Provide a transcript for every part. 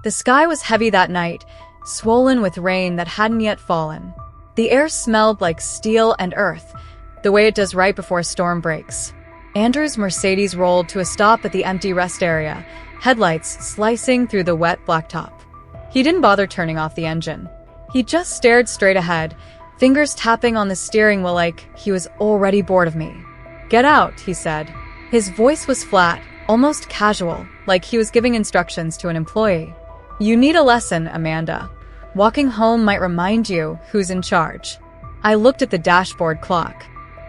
The sky was heavy that night, swollen with rain that hadn't yet fallen. The air smelled like steel and earth, the way it does right before a storm breaks. Andrew's Mercedes rolled to a stop at the empty rest area, headlights slicing through the wet blacktop. He didn't bother turning off the engine. He just stared straight ahead, fingers tapping on the steering wheel like he was already bored of me. "Get out," he said. His voice was flat, almost casual, like he was giving instructions to an employee. "You need a lesson, Amanda. Walking home might remind you who's in charge." I looked at the dashboard clock.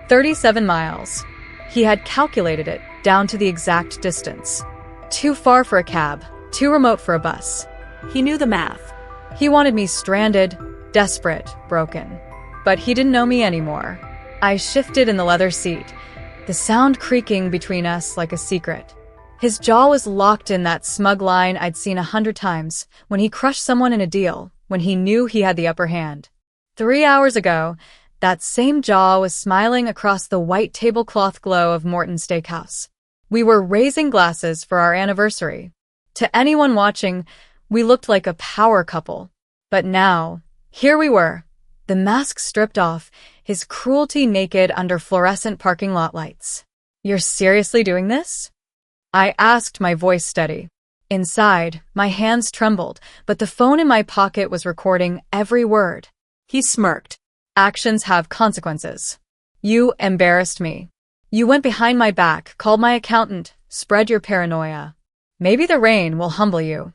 37 miles. He had calculated it down to the exact distance. Too far for a cab, too remote for a bus. He knew the math. He wanted me stranded, desperate, broken. But he didn't know me anymore. I shifted in the leather seat, the sound creaking between us like a secret. His jaw was locked in that smug line I'd seen 100 times, when he crushed someone in a deal, when he knew he had the upper hand. 3 hours ago, that same jaw was smiling across the white tablecloth glow of Morton's Steakhouse. We were raising glasses for our anniversary. To anyone watching, we looked like a power couple. But now, here we were, the mask stripped off, his cruelty naked under fluorescent parking lot lights. "You're seriously doing this?" I asked, my voice steady. Inside, my hands trembled, but the phone in my pocket was recording every word. He smirked. "Actions have consequences. You embarrassed me. You went behind my back, called my accountant, spread your paranoia. Maybe the rain will humble you."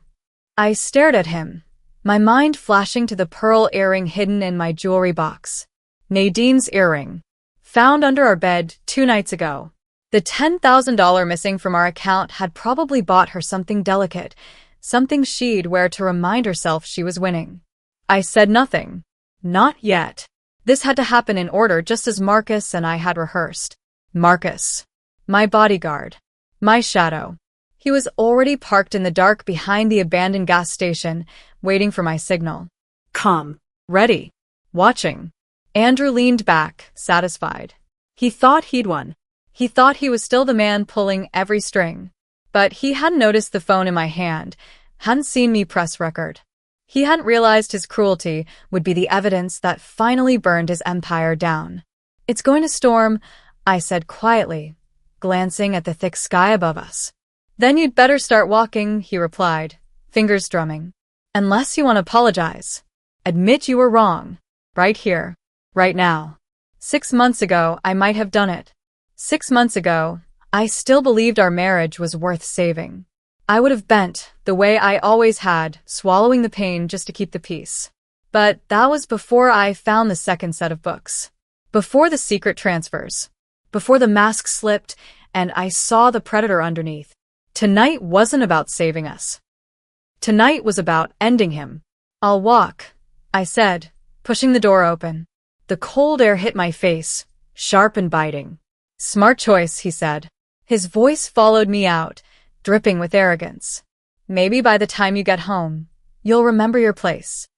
I stared at him, my mind flashing to the pearl earring hidden in my jewelry box. Nadine's earring, found under our bed 2 nights ago. The $10,000 missing from our account had probably bought her something delicate, something she'd wear to remind herself she was winning. I said nothing. Not yet. This had to happen in order, just as Marcus and I had rehearsed. Marcus. My bodyguard. My shadow. He was already parked in the dark behind the abandoned gas station, waiting for my signal. Calm. Ready. Watching. Andrew leaned back, satisfied. He thought he'd won. He thought he was still the man pulling every string. But he hadn't noticed the phone in my hand, hadn't seen me press record. He hadn't realized his cruelty would be the evidence that finally burned his empire down. "It's going to storm," I said quietly, glancing at the thick sky above us. "Then you'd better start walking," he replied, fingers drumming. "Unless you want to apologize. Admit you were wrong. Right here. Right now. 6 months ago, I might have done it. 6 months ago, I still believed our marriage was worth saving. I would have bent, the way I always had, swallowing the pain just to keep the peace. But that was before I found the second set of books. Before the secret transfers. Before the mask slipped and I saw the predator underneath. Tonight wasn't about saving us. Tonight was about ending him. "I'll walk," I said, pushing the door open. The cold air hit my face, sharp and biting. "Smart choice," he said. His voice followed me out, dripping with arrogance. "Maybe by the time you get home, you'll remember your place."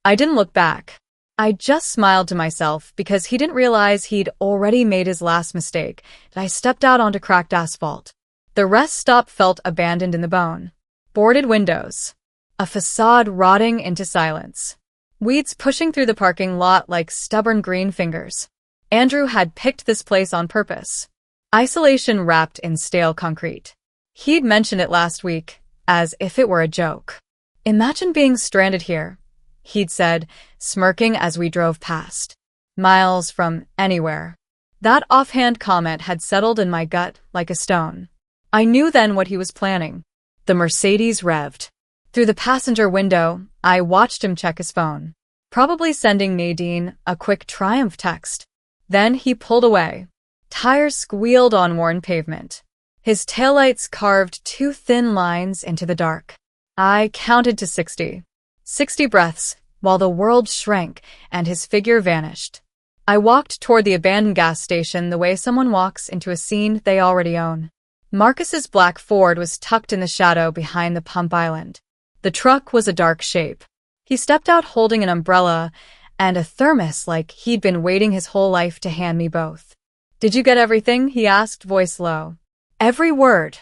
I didn't look back. I just smiled to myself because he didn't realize he'd already made his last mistake, and I stepped out onto cracked asphalt. The rest stop felt abandoned in the bone. Boarded windows. A facade rotting into silence. Weeds pushing through the parking lot like stubborn green fingers. Andrew had picked this place on purpose. Isolation wrapped in stale concrete. He'd mentioned it last week, as if it were a joke. "Imagine being stranded here," he'd said, smirking as we drove past. "Miles from anywhere." That offhand comment had settled in my gut like a stone. I knew then what he was planning. The Mercedes revved. Through the passenger window, I watched him check his phone, probably sending Nadine a quick triumph text. Then he pulled away. Tires squealed on worn pavement. His taillights carved 2 thin lines into the dark. I counted to 60. 60 breaths, while the world shrank and his figure vanished. I walked toward the abandoned gas station the way someone walks into a scene they already own. Marcus's black Ford was tucked in the shadow behind the pump island. The truck was a dark shape. He stepped out holding an umbrella and a thermos like he'd been waiting his whole life to hand me both. "Did you get everything?" he asked, voice low. "Every word,"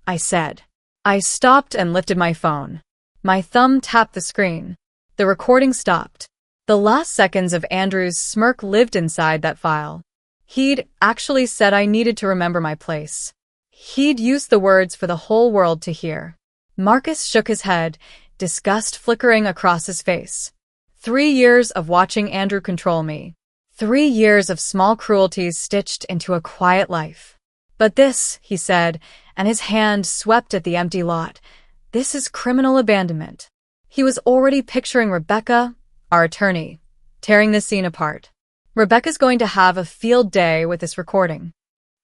I said. I stopped and lifted my phone. My thumb tapped the screen. The recording stopped. The last seconds of Andrew's smirk lived inside that file. He'd actually said I needed to remember my place. He'd used the words for the whole world to hear. Marcus shook his head, disgust flickering across his face. 3 years of watching Andrew control me. 3 years of small cruelties stitched into a quiet life. But this, he said, and his hand swept at the empty lot, this is criminal abandonment. He was already picturing Rebecca, our attorney, tearing this scene apart. Rebecca's going to have a field day with this recording.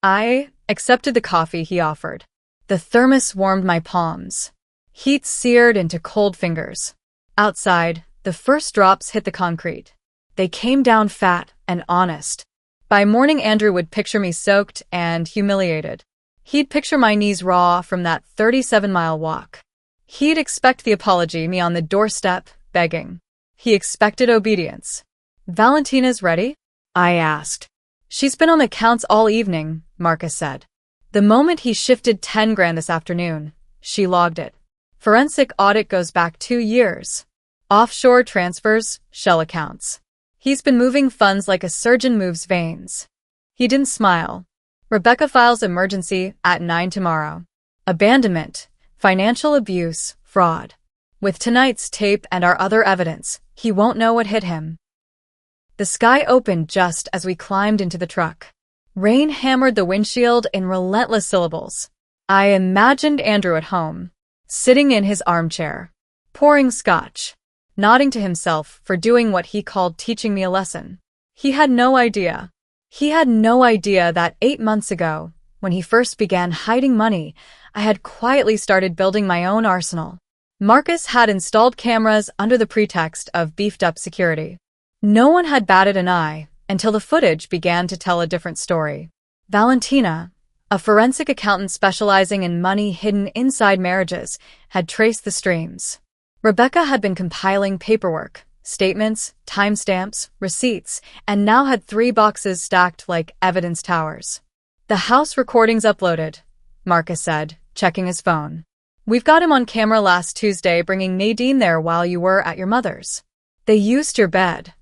I accepted the coffee he offered. The thermos warmed my palms. Heat seared into cold fingers. Outside, the first drops hit the concrete. They came down fat and honest. By morning, Andrew would picture me soaked and humiliated. He'd picture my knees raw from that 37-mile walk. He'd expect the apology, me on the doorstep, begging. He expected obedience. Valentina's ready? I asked. She's been on accounts all evening, Marcus said. The moment he shifted 10 grand this afternoon, she logged it. Forensic audit goes back 2 years. Offshore transfers, shell accounts. He's been moving funds like a surgeon moves veins. He didn't smile. Rebecca files emergency at 9 tomorrow. Abandonment, financial abuse, fraud. With tonight's tape and our other evidence, he won't know what hit him. The sky opened just as we climbed into the truck. Rain hammered the windshield in relentless syllables. I imagined Andrew at home, sitting in his armchair, pouring scotch, nodding to himself for doing what he called teaching me a lesson. He had no idea. He had no idea that 8 months ago, when he first began hiding money, I had quietly started building my own arsenal. Marcus had installed cameras under the pretext of beefed-up security. No one had batted an eye until the footage began to tell a different story. Valentina, a forensic accountant specializing in money hidden inside marriages, had traced the streams. Rebecca had been compiling paperwork, statements, timestamps, receipts, and now had 3 boxes stacked like evidence towers. The house recordings uploaded, Marcus said, checking his phone. We've got him on camera last Tuesday bringing Nadine there while you were at your mother's. They used your bed.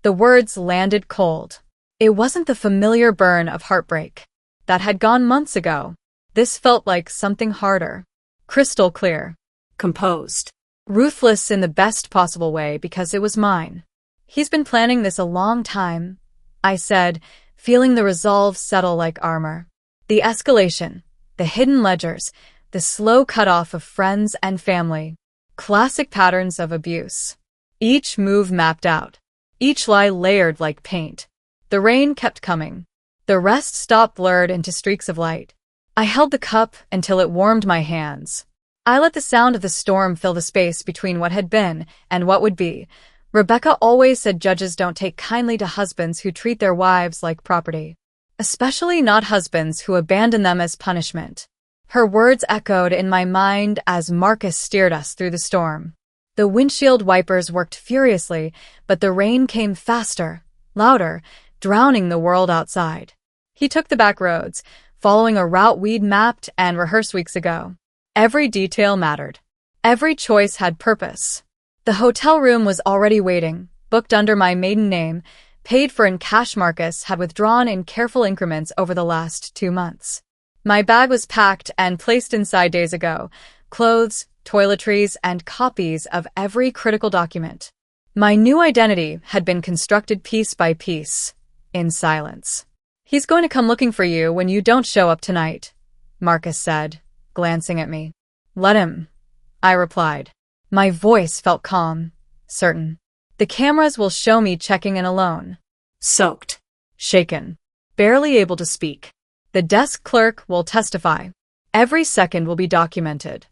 The words landed cold. It wasn't the familiar burn of heartbreak that had gone months ago. This felt like something harder. Crystal clear. Composed. Ruthless in the best possible way because it was mine. He's been planning this a long time, I said, feeling the resolve settle like armor. The escalation, the hidden ledgers, the slow cutoff of friends and family. Classic patterns of abuse. Each move mapped out. Each lie layered like paint. The rain kept coming. The rest stop blurred into streaks of light. I held the cup until it warmed my hands. I let the sound of the storm fill the space between what had been and what would be. Rebecca always said judges don't take kindly to husbands who treat their wives like property. Especially not husbands who abandon them as punishment. Her words echoed in my mind as Marcus steered us through the storm. The windshield wipers worked furiously, but the rain came faster, louder, drowning the world outside. He took the back roads, following a route we'd mapped and rehearsed weeks ago. Every detail mattered. Every choice had purpose. The hotel room was already waiting, booked under my maiden name, paid for in cash. Marcus had withdrawn in careful increments over the last 2 months. My bag was packed and placed inside days ago. Clothes, toiletries, and copies of every critical document. My new identity had been constructed piece by piece, in silence. He's going to come looking for you when you don't show up tonight, Marcus said, glancing at me. Let him, I replied. My voice felt calm, certain. The cameras will show me checking in alone. Soaked. Shaken. Barely able to speak. The desk clerk will testify. Every second will be documented.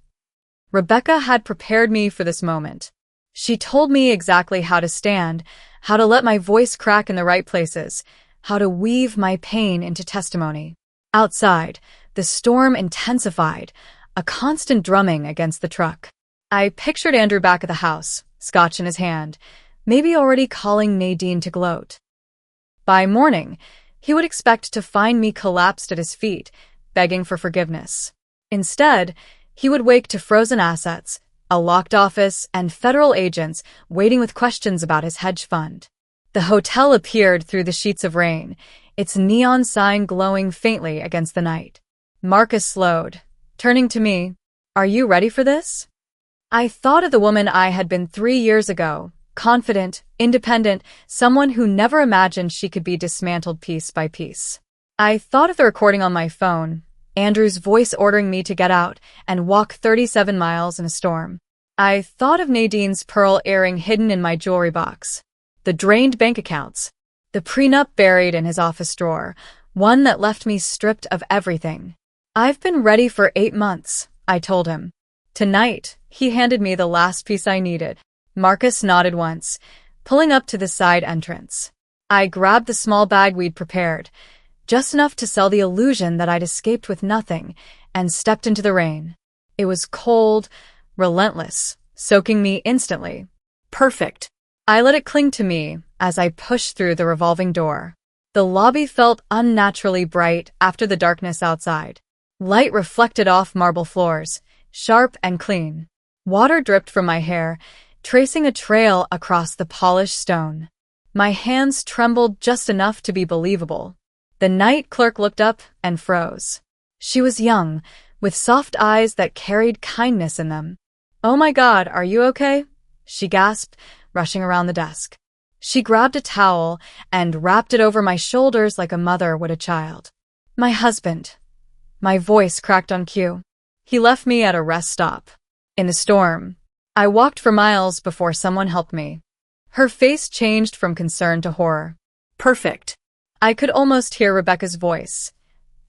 Rebecca had prepared me for this moment. She told me exactly how to stand, how to let my voice crack in the right places, how to weave my pain into testimony. Outside, the storm intensified, a constant drumming against the truck. I pictured Andrew back at the house, scotch in his hand, maybe already calling Nadine to gloat. By morning, he would expect to find me collapsed at his feet, begging for forgiveness. Instead, he would wake to frozen assets, a locked office, and federal agents waiting with questions about his hedge fund. The hotel appeared through the sheets of rain, its neon sign glowing faintly against the night. Marcus slowed, turning to me. "Are you ready for this?" I thought of the woman I had been 3 years ago, confident, independent, someone who never imagined she could be dismantled piece by piece. I thought of the recording on my phone, Andrew's voice ordering me to get out and walk 37 miles in a storm. I thought of Nadine's pearl earring hidden in my jewelry box, the drained bank accounts, the prenup buried in his office drawer, one that left me stripped of everything. "I've been ready for 8 months, I told him. Tonight, he handed me the last piece I needed. Marcus nodded once, pulling up to the side entrance. I grabbed the small bag we'd prepared, just enough to sell the illusion that I'd escaped with nothing, and stepped into the rain. It was cold, relentless, soaking me instantly. Perfect. I let it cling to me as I pushed through the revolving door. The lobby felt unnaturally bright after the darkness outside. Light reflected off marble floors, sharp and clean. Water dripped from my hair, tracing a trail across the polished stone. My hands trembled just enough to be believable. The night clerk looked up and froze. She was young, with soft eyes that carried kindness in them. "Oh my God, are you okay?" she gasped, rushing around the desk. She grabbed a towel and wrapped it over my shoulders like a mother would a child. "My husband." My voice cracked on cue. "He left me at a rest stop. In the storm. I walked for miles before someone helped me." Her face changed from concern to horror. Perfect. I could almost hear Rebecca's voice.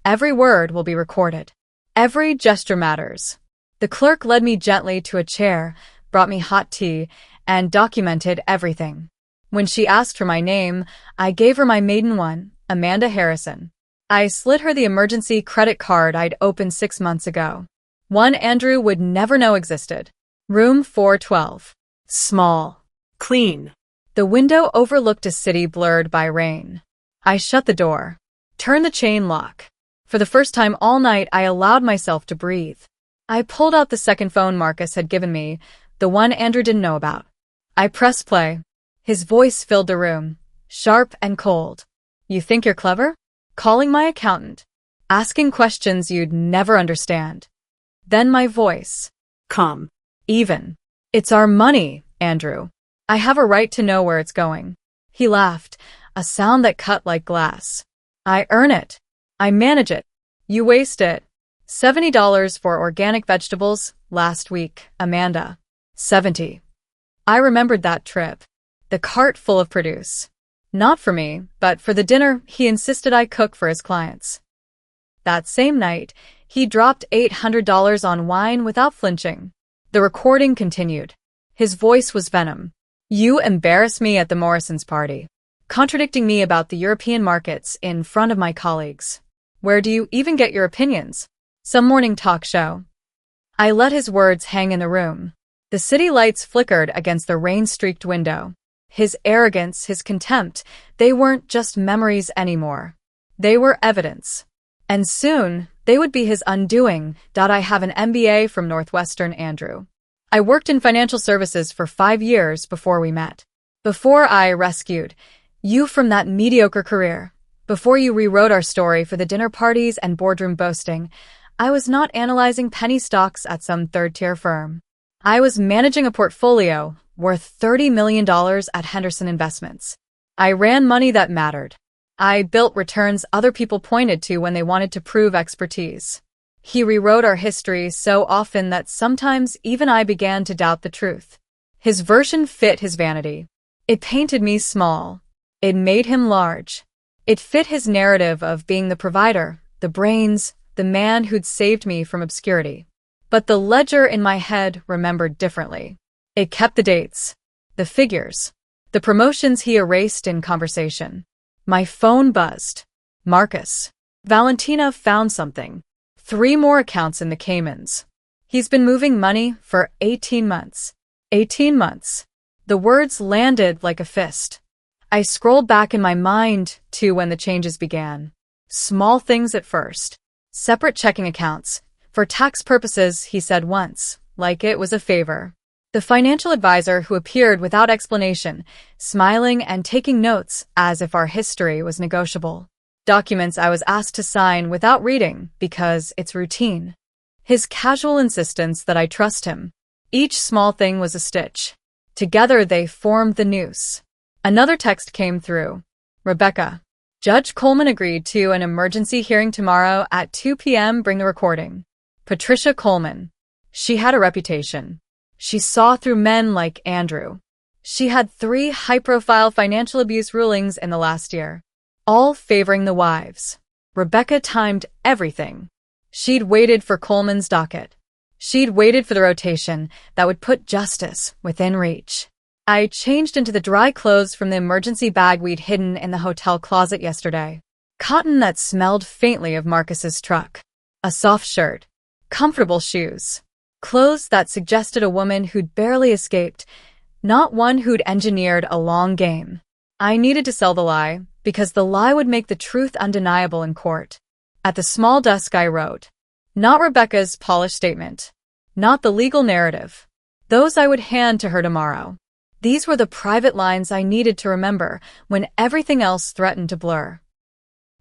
"Every word will be recorded. Every gesture matters." The clerk led me gently to a chair, brought me hot tea, and documented everything. When she asked for my name, I gave her my maiden one, Amanda Harrison. I slid her the emergency credit card I'd opened 6 months ago. One Andrew would never know existed. Room 412. Small. Clean. The window overlooked a city blurred by rain. I shut the door. Turned the chain lock. For the first time all night, I allowed myself to breathe. I pulled out the second phone Marcus had given me, the one Andrew didn't know about. I pressed play. His voice filled the room, sharp and cold. "You think you're clever? Calling my accountant. Asking questions you'd never understand." Then my voice. Calm. "Even. It's our money, Andrew. I have a right to know where it's going." He laughed, a sound that cut like glass. "I earn it. I manage it. You waste it. $70 for organic vegetables last week, Amanda. 70. I remembered that trip. The cart full of produce. Not for me, but for the dinner he insisted I cook for his clients. That same night, he dropped $800 on wine without flinching. The recording continued. His voice was venom. "You embarrass me at the Morrisons' party, contradicting me about the European markets in front of my colleagues. Where do you even get your opinions? Some morning talk show." I let his words hang in the room. The city lights flickered against the rain-streaked window. His arrogance, his contempt, they weren't just memories anymore. They were evidence. And soon, they would be his undoing. I have an MBA from Northwestern, Andrew. I worked in financial services for 5 years before we met. Before I rescued you from that mediocre career. Before you rewrote our story for the dinner parties and boardroom boasting, I was not analyzing penny stocks at some third-tier firm. I was managing a portfolio worth $30 million at Henderson Investments. I ran money that mattered. I built returns other people pointed to when they wanted to prove expertise. He rewrote our history so often that sometimes even I began to doubt the truth. His version fit his vanity. It painted me small. It made him large. It fit his narrative of being the provider, the brains, the man who'd saved me from obscurity. But the ledger in my head remembered differently. It kept the dates, the figures, the promotions he erased in conversation. My phone buzzed. "Marcus. Valentina found something. 3 more accounts in the Caymans. He's been moving money for 18 months. 18 months. The words landed like a fist. I scrolled back in my mind to when the changes began. Small things at first. Separate checking accounts. For tax purposes, he said once. like it was a favor. The financial advisor who appeared without explanation, smiling and taking notes as if our history was negotiable. Documents I was asked to sign without reading because it's routine. His casual insistence that I trust him. Each small thing was a stitch. Together they formed the noose. Another text came through. Rebecca. Judge Coleman agreed to an emergency hearing tomorrow at 2 p.m. Bring the recording. Patricia Coleman. She had a reputation. She saw through men like Andrew. She had 3 high-profile financial abuse rulings in the last year, all favoring the wives. Rebecca timed everything. She'd waited for Coleman's docket. She'd waited for the rotation that would put justice within reach. I changed into the dry clothes from the emergency bag we'd hidden in the hotel closet yesterday. Cotton that smelled faintly of Marcus's truck. A soft shirt. Comfortable shoes. Clothes that suggested a woman who'd barely escaped, not one who'd engineered a long game. I needed to sell the lie, because the lie would make the truth undeniable in court. At the small desk I wrote, not Rebecca's polished statement, not the legal narrative. Those I would hand to her tomorrow. These were the private lines I needed to remember when everything else threatened to blur.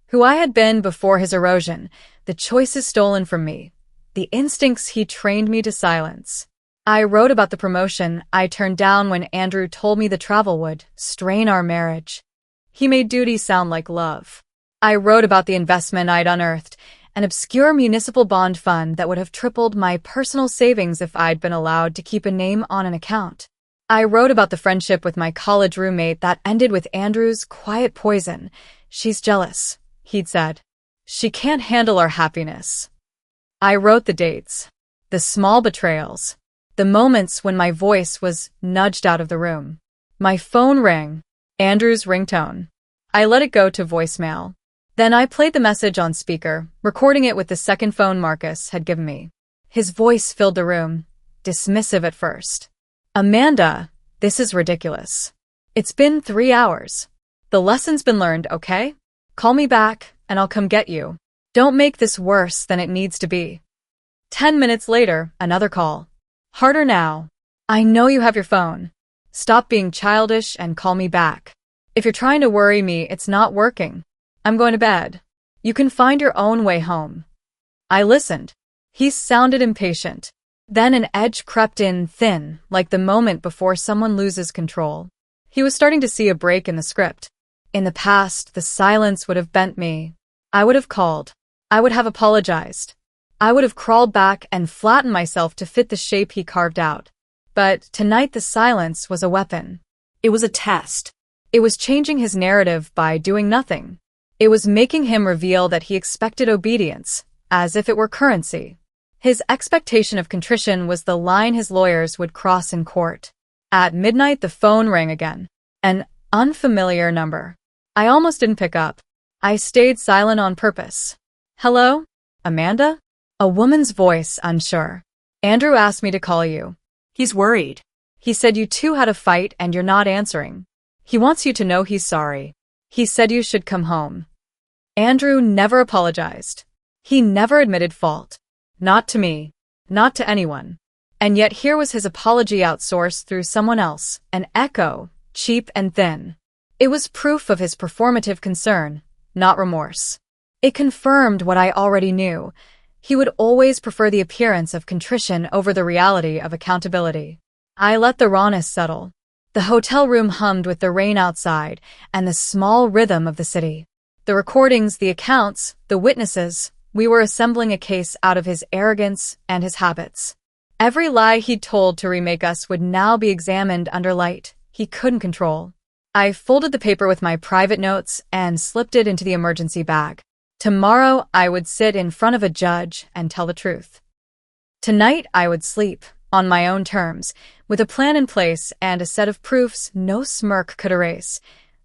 Who I had been before his erosion, the choices stolen from me, the instincts he trained me to silence. I wrote about the promotion I turned down when Andrew told me the travel would strain our marriage. He made duty sound like love. I wrote about the investment I'd unearthed, an obscure municipal bond fund that would have tripled my personal savings if I'd been allowed to keep a name on an account. I wrote about the friendship with my college roommate that ended with Andrew's quiet poison. She's jealous, he'd said. She can't handle our happiness. I wrote the dates, the small betrayals, the moments when my voice was nudged out of the room. My phone rang, Andrew's ringtone. I let it go to voicemail. Then I played the message on speaker, recording it with the second phone Marcus had given me. His voice filled the room, dismissive at first. Amanda, this is ridiculous. It's been 3 hours. The lesson's been learned, okay? Call me back, and I'll come get you. Don't make this worse than it needs to be. 10 minutes later, another call. Harder now. I know you have your phone. Stop being childish and call me back. If you're trying to worry me, it's not working. I'm going to bed. You can find your own way home. I listened. He sounded impatient. Then an edge crept in thin, like the moment before someone loses control. He was starting to see a break in the script. In the past, the silence would have bent me. I would have called. I would have apologized. I would have crawled back and flattened myself to fit the shape he carved out. But tonight the silence was a weapon. It was a test. It was changing his narrative by doing nothing. It was making him reveal that he expected obedience, as if it were currency. His expectation of contrition was the line his lawyers would cross in court. At midnight the phone rang again. An unfamiliar number. I almost didn't pick up. I stayed silent on purpose. Hello? Amanda? A woman's voice, unsure. Andrew asked me to call you. He's worried. He said you two had a fight and you're not answering. He wants you to know he's sorry. He said you should come home. Andrew never apologized. He never admitted fault. Not to me. Not to anyone. And yet here was his apology outsourced through someone else, an echo, cheap and thin. It was proof of his performative concern, not remorse. It confirmed what I already knew. He would always prefer the appearance of contrition over the reality of accountability. I let the rawness settle. The hotel room hummed with the rain outside and the small rhythm of the city. The recordings, the accounts, the witnesses, we were assembling a case out of his arrogance and his habits. Every lie he'd told to remake us would now be examined under light he couldn't control. I folded the paper with my private notes and slipped it into the emergency bag. Tomorrow I would sit in front of a judge and tell the truth. Tonight I would sleep, on my own terms, with a plan in place and a set of proofs no smirk could erase.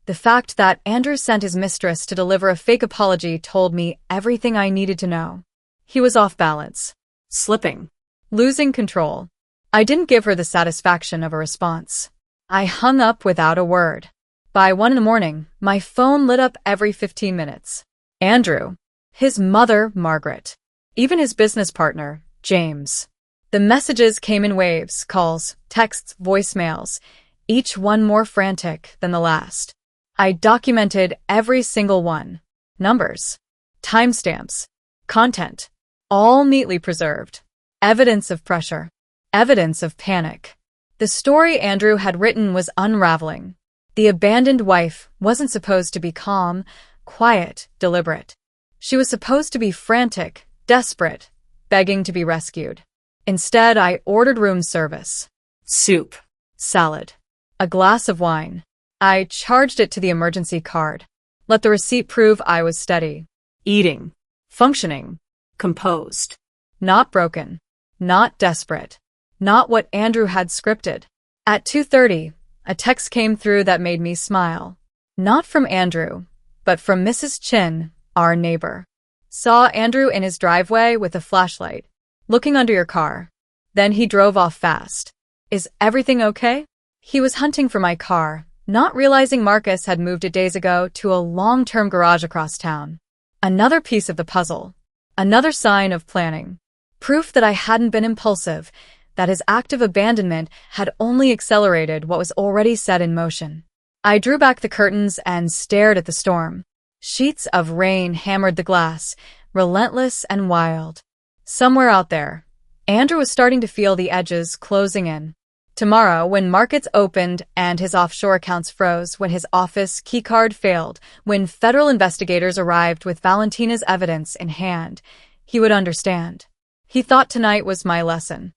The fact that Andrew sent his mistress to deliver a fake apology told me everything I needed to know. He was off balance. Slipping. Losing control. I didn't give her the satisfaction of a response. I hung up without a word. By 1 a.m, my phone lit up every 15 minutes. Andrew. His mother, Margaret. Even his business partner, James. The messages came in waves, calls, texts, voicemails, each one more frantic than the last. I documented every single one. Numbers, timestamps, content, all neatly preserved. Evidence of pressure, evidence of panic. The story Andrew had written was unraveling. The abandoned wife wasn't supposed to be calm, quiet, deliberate. She was supposed to be frantic, desperate, begging to be rescued. Instead, I ordered room service. Soup. Salad. A glass of wine. I charged it to the emergency card. Let the receipt prove I was steady. Eating. Functioning. Composed. Not broken. Not desperate. Not what Andrew had scripted. At 2:30, a text came through that made me smile. Not from Andrew, but from Mrs. Chin, our neighbor. Saw Andrew in his driveway with a flashlight, looking under your car. Then he drove off fast. Is everything okay? He was hunting for my car, not realizing Marcus had moved it days ago to a long-term garage across town. Another piece of the puzzle. Another sign of planning. Proof that I hadn't been impulsive, that his act of abandonment had only accelerated what was already set in motion. I drew back the curtains and stared at the storm. Sheets of rain hammered the glass, relentless and wild. Somewhere out there, Andrew was starting to feel the edges closing in. Tomorrow, when markets opened and his offshore accounts froze, when his office keycard failed, when federal investigators arrived with Valentina's evidence in hand, he would understand. He thought tonight was my lesson.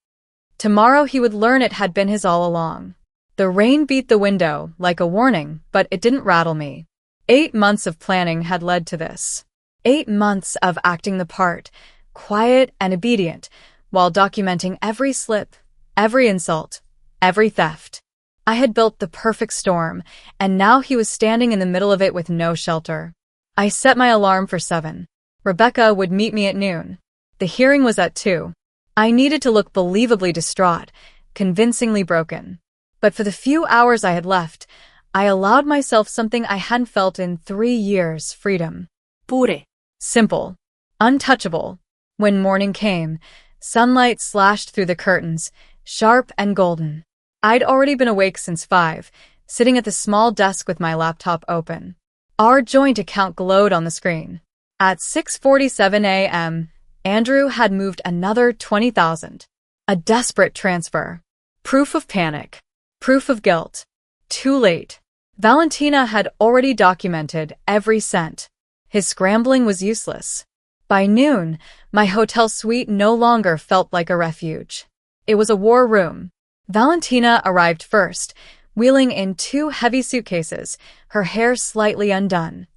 Tomorrow he would learn it had been his all along. The rain beat the window like a warning, but it didn't rattle me. 8 months of planning had led to this. 8 months of acting the part, quiet and obedient, while documenting every slip, every insult, every theft. I had built the perfect storm, and now he was standing in the middle of it with no shelter. I set my alarm for 7. Rebecca would meet me at noon. The hearing was at 2. I needed to look believably distraught, convincingly broken. But for the few hours I had left, I allowed myself something I hadn't felt in 3 years: freedom. Pure. Simple. Untouchable. When morning came, sunlight slashed through the curtains, sharp and golden. I'd already been awake since 5, sitting at the small desk with my laptop open. Our joint account glowed on the screen. At 6:47 a.m., Andrew had moved another $20,000. A desperate transfer. Proof of panic. Proof of guilt. Too late. Valentina had already documented every cent. His scrambling was useless. By noon, my hotel suite no longer felt like a refuge. It was a war room. Valentina arrived first, wheeling in 2 heavy suitcases, her hair slightly undone,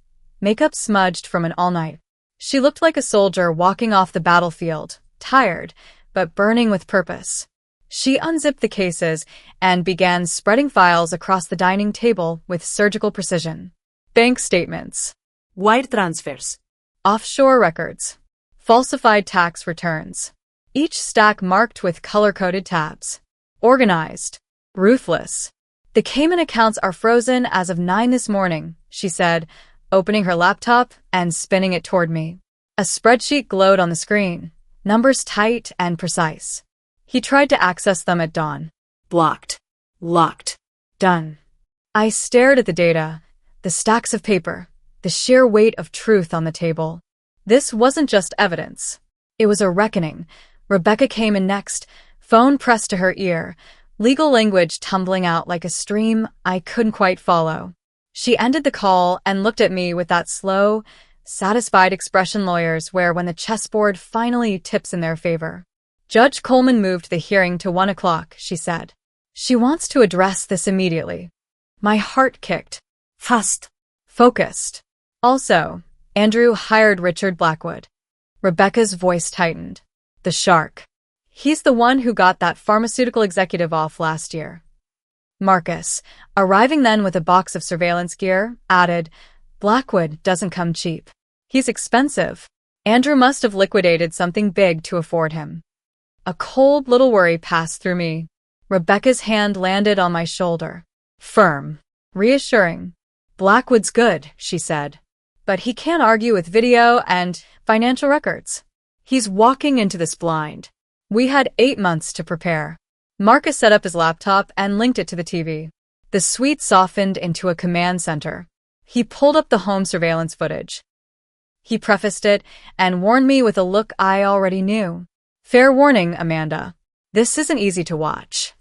makeup smudged from an all-night. She looked like a soldier walking off the battlefield, tired, but burning with purpose. She unzipped the cases and began spreading files across the dining table with surgical precision. Bank statements. Wire transfers. Offshore records. Falsified tax returns. Each stack marked with color-coded tabs. Organized. Ruthless. The Cayman accounts are frozen as of 9 this morning, she said, opening her laptop and spinning it toward me. A spreadsheet glowed on the screen, numbers tight and precise. He tried to access them at dawn. Blocked. Locked. Done. I stared at the data, the stacks of paper, the sheer weight of truth on the table. This wasn't just evidence. It was a reckoning. Rebecca came in next, phone pressed to her ear, legal language tumbling out like a stream I couldn't quite follow. She ended the call and looked at me with that slow, satisfied expression lawyers wear when the chessboard finally tips in their favor. Judge Coleman moved the hearing to 1 o'clock, she said. She wants to address this immediately. My heart kicked. Fast. Focused. Also, Andrew hired Richard Blackwood. Rebecca's voice tightened. The shark. He's the one who got that pharmaceutical executive off last year. Marcus, arriving then with a box of surveillance gear, added, Blackwood doesn't come cheap. He's expensive. Andrew must have liquidated something big to afford him. A cold little worry passed through me. Rebecca's hand landed on my shoulder. Firm. Reassuring. Blackwood's good, she said. But he can't argue with video and financial records. He's walking into this blind. We had 8 months to prepare. Marcus set up his laptop and linked it to the TV. The suite softened into a command center. He pulled up the home surveillance footage. He prefaced it and warned me with a look I already knew. Fair warning, Amanda. This isn't easy to watch.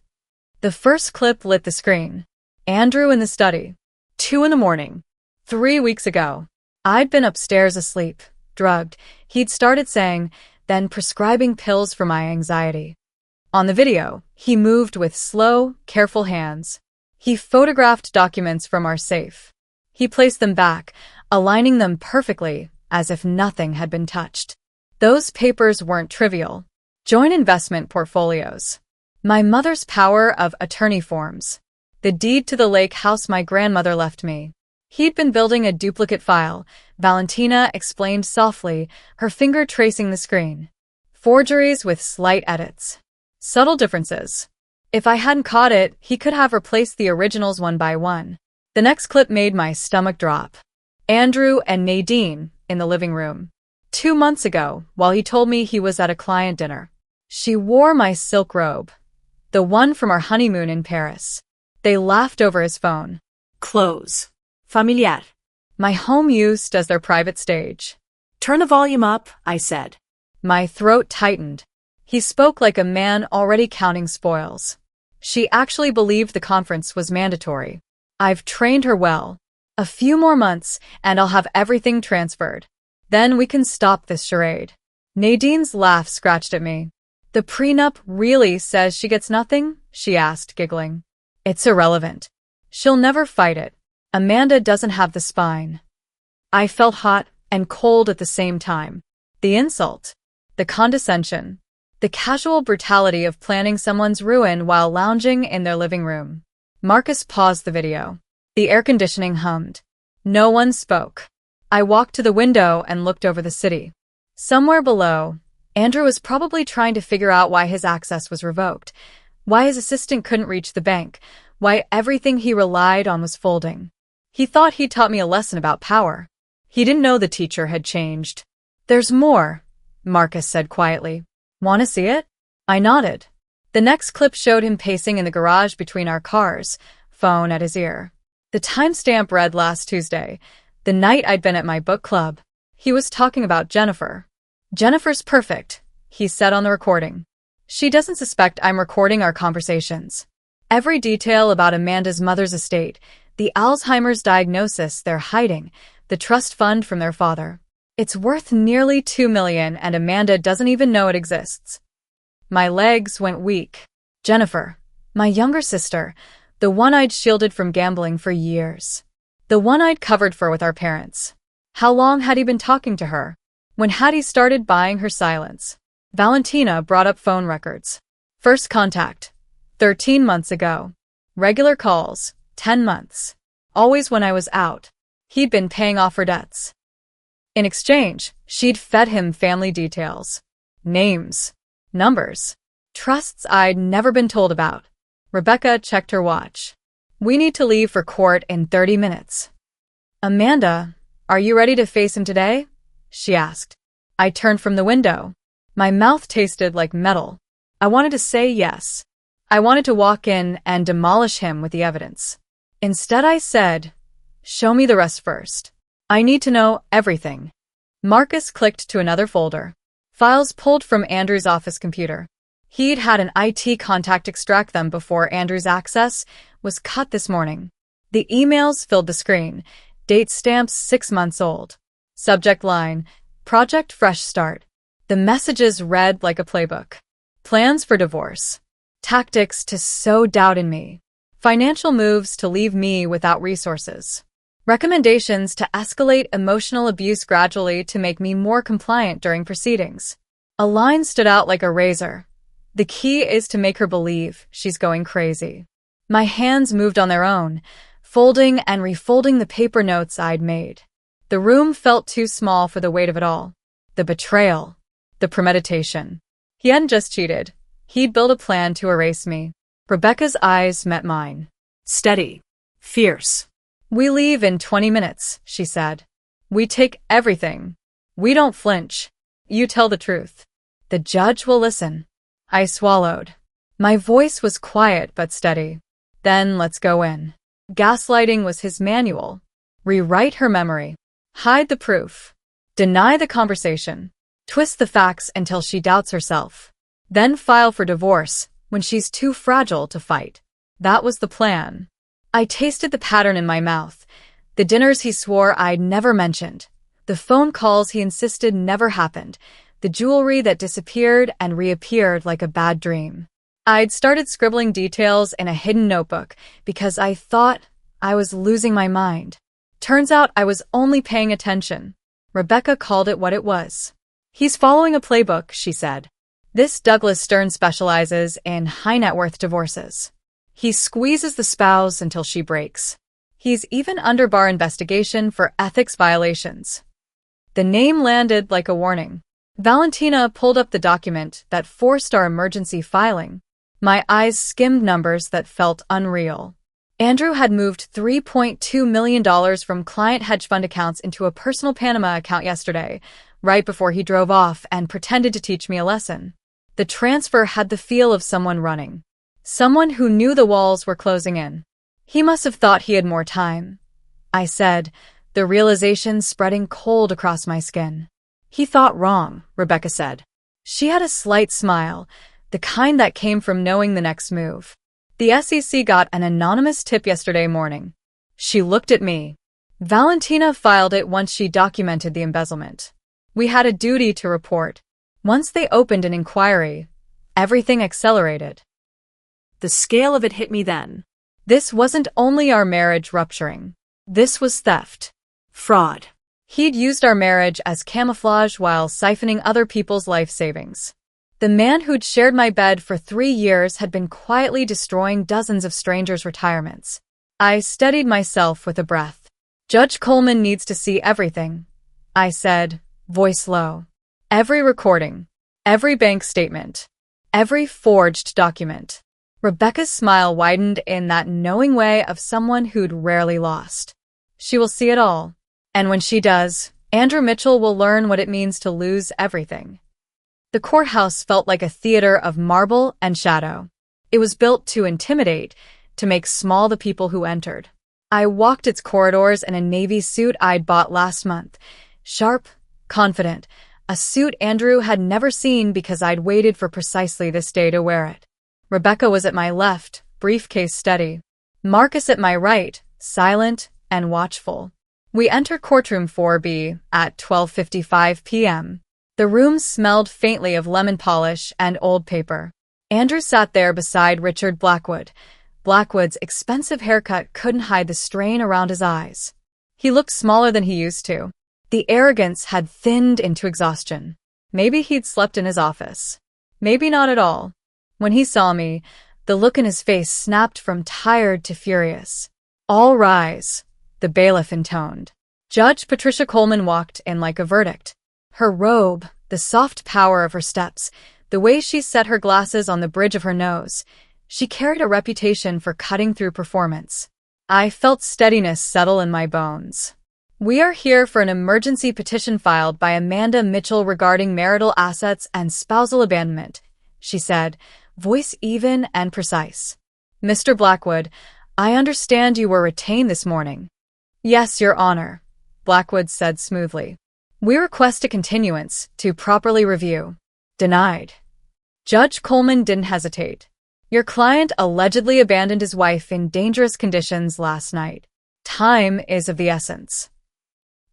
The first clip lit the screen. Andrew in the study. 2 in the morning. 3 weeks ago. I'd been upstairs asleep, drugged. He'd started saying, then prescribing pills for my anxiety. On the video, he moved with slow, careful hands. He photographed documents from our safe. He placed them back, aligning them perfectly, as if nothing had been touched. Those papers weren't trivial. Joint investment portfolios. My mother's power of attorney forms. The deed to the lake house my grandmother left me. He'd been building a duplicate file, Valentina explained softly, her finger tracing the screen. Forgeries with slight edits. Subtle differences. If I hadn't caught it, he could have replaced the originals one by one. The next clip made my stomach drop. Andrew and Nadine in the living room. 2 months ago, while he told me he was at a client dinner. She wore my silk robe. The one from our honeymoon in Paris. They laughed over his phone. Close. Familiar. My home used as their private stage. Turn the volume up, I said. My throat tightened. He spoke like a man already counting spoils. She actually believed the conference was mandatory. I've trained her well. A few more months, and I'll have everything transferred. Then we can stop this charade. Nadine's laugh scratched at me. The prenup really says she gets nothing? She asked, giggling. It's irrelevant. She'll never fight it. Amanda doesn't have the spine. I felt hot and cold at the same time. The insult. The condescension. The casual brutality of planning someone's ruin while lounging in their living room. Marcus paused the video. The air conditioning hummed. No one spoke. I walked to the window and looked over the city. Somewhere below, Andrew was probably trying to figure out why his access was revoked, why his assistant couldn't reach the bank, why everything he relied on was folding. He thought he'd taught me a lesson about power. He didn't know the teacher had changed. There's more, Marcus said quietly. Want to see it? I nodded. The next clip showed him pacing in the garage between our cars, phone at his ear. The timestamp read last Tuesday, the night I'd been at my book club. He was talking about Jennifer. Jennifer's perfect, he said on the recording. She doesn't suspect I'm recording our conversations. Every detail about Amanda's mother's estate, the Alzheimer's diagnosis they're hiding, the trust fund from their father. It's worth nearly $2 million and Amanda doesn't even know it exists. My legs went weak. Jennifer, my younger sister, the one I'd shielded from gambling for years. The one I'd covered for with our parents. How long had he been talking to her? When had he started buying her silence? Valentina brought up phone records. First contact, 13 months ago. Regular calls, 10 months. Always when I was out. He'd been paying off her debts. In exchange, she'd fed him family details. Names. Numbers. Trusts I'd never been told about. Rebecca checked her watch. We need to leave for court in 30 minutes. Amanda, are you ready to face him today? She asked. I turned from the window. My mouth tasted like metal. I wanted to say yes. I wanted to walk in and demolish him with the evidence. Instead I said, show me the rest first. I need to know everything. Marcus clicked to another folder. Files pulled from Andrew's office computer. He'd had an IT contact extract them before Andrew's access was cut this morning. The emails filled the screen. Date stamps 6 months old. Subject line, Project Fresh Start. The messages read like a playbook. Plans for divorce. Tactics to sow doubt in me. Financial moves to leave me without resources. Recommendations to escalate emotional abuse gradually to make me more compliant during proceedings. A line stood out like a razor. The key is to make her believe she's going crazy. My hands moved on their own, folding and refolding the paper notes I'd made. The room felt too small for the weight of it all. The betrayal. The premeditation. He hadn't just cheated. He'd built a plan to erase me. Rebecca's eyes met mine. Steady. Fierce. We leave in 20 minutes, she said. We take everything. We don't flinch. You tell the truth. The judge will listen. I swallowed. My voice was quiet but steady. Then let's go in. Gaslighting was his manual. Rewrite her memory. Hide the proof. Deny the conversation. Twist the facts until she doubts herself. Then file for divorce when she's too fragile to fight. That was the plan. I tasted the pattern in my mouth. The dinners he swore I'd never mentioned. The phone calls he insisted never happened. The jewelry that disappeared and reappeared like a bad dream. I'd started scribbling details in a hidden notebook because I thought I was losing my mind. Turns out I was only paying attention. Rebecca called it what it was. He's following a playbook, she said. This Douglas Stern specializes in high-net-worth divorces. He squeezes the spouse until she breaks. He's even under bar investigation for ethics violations. The name landed like a warning. Valentina pulled up the document that forced our emergency filing. My eyes skimmed numbers that felt unreal. Andrew had moved $3.2 million from client hedge fund accounts into a personal Panama account yesterday, right before he drove off and pretended to teach me a lesson. The transfer had the feel of someone running. Someone who knew the walls were closing in. He must have thought he had more time, I said, the realization spreading cold across my skin. He thought wrong, Rebecca said. She had a slight smile, the kind that came from knowing the next move. The SEC got an anonymous tip yesterday morning. She looked at me. Valentina filed it once she documented the embezzlement. We had a duty to report. Once they opened an inquiry, everything accelerated. The scale of it hit me then. This wasn't only our marriage rupturing. This was theft. Fraud. He'd used our marriage as camouflage while siphoning other people's life savings. The man who'd shared my bed for 3 years had been quietly destroying dozens of strangers' retirements. I steadied myself with a breath. Judge Coleman needs to see everything, I said, voice low. Every recording, every bank statement, every forged document. Rebecca's smile widened in that knowing way of someone who'd rarely lost. She will see it all. And when she does, Andrew Mitchell will learn what it means to lose everything. The courthouse felt like a theater of marble and shadow. It was built to intimidate, to make small the people who entered. I walked its corridors in a navy suit I'd bought last month. Sharp, confident, a suit Andrew had never seen because I'd waited for precisely this day to wear it. Rebecca was at my left, briefcase steady. Marcus at my right, silent and watchful. We entered courtroom 4B at 12:55 p.m. The room smelled faintly of lemon polish and old paper. Andrew sat there beside Richard Blackwood. Blackwood's expensive haircut couldn't hide the strain around his eyes. He looked smaller than he used to. The arrogance had thinned into exhaustion. Maybe he'd slept in his office. Maybe not at all. When he saw me, the look in his face snapped from tired to furious. All rise, the bailiff intoned. Judge Patricia Coleman walked in like a verdict. Her robe, the soft power of her steps, the way she set her glasses on the bridge of her nose. She carried a reputation for cutting through performance. I felt steadiness settle in my bones. We are here for an emergency petition filed by Amanda Mitchell regarding marital assets and spousal abandonment, she said, voice even and precise. Mr. Blackwood, I understand you were retained this morning. Yes, Your Honor, Blackwood said smoothly. We request a continuance to properly review. Denied. Judge Coleman didn't hesitate. Your client allegedly abandoned his wife in dangerous conditions last night. Time is of the essence.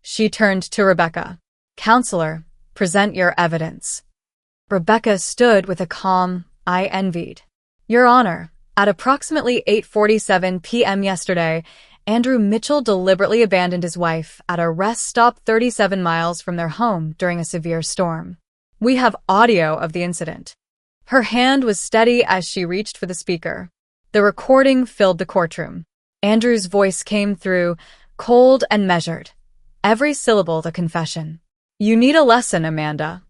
She turned to Rebecca. Counselor, present your evidence. Rebecca stood with a calm I envied. Your Honor, at approximately 8:47 p.m. yesterday, Andrew Mitchell deliberately abandoned his wife at a rest stop 37 miles from their home during a severe storm. We have audio of the incident. Her hand was steady as she reached for the speaker. The recording filled the courtroom. Andrew's voice came through, cold and measured. Every syllable the confession. You need a lesson, Amanda.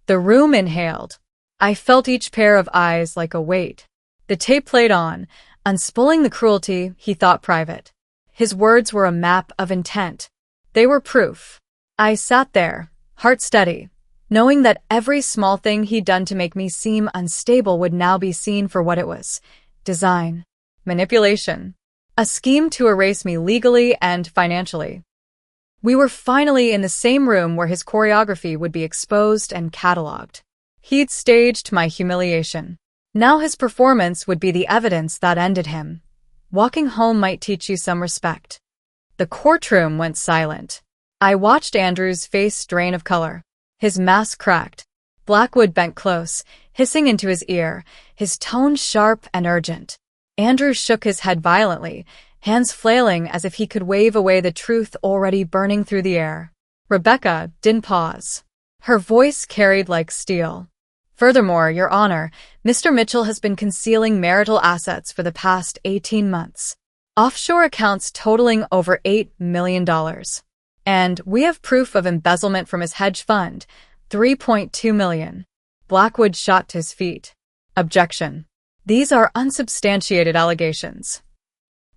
The room inhaled. I felt each pair of eyes like a weight. The tape played on, unspooling the cruelty he thought private. His words were a map of intent. They were proof. I sat there, heart steady, knowing that every small thing he'd done to make me seem unstable would now be seen for what it was: design, manipulation, a scheme to erase me legally and financially. We were finally in the same room where his choreography would be exposed and catalogued. He'd staged my humiliation. Now his performance would be the evidence that ended him. Walking home might teach you some respect. The courtroom went silent. I watched Andrew's face drain of color. His mask cracked. Blackwood bent close, hissing into his ear, his tone sharp and urgent. Andrew shook his head violently, hands flailing as if he could wave away the truth already burning through the air. Rebecca didn't pause. Her voice carried like steel. Furthermore, Your Honor, Mr. Mitchell has been concealing marital assets for the past 18 months. Offshore accounts totaling over $8 million. And we have proof of embezzlement from his hedge fund, $3.2 million. Blackwood shot to his feet. Objection. These are unsubstantiated allegations.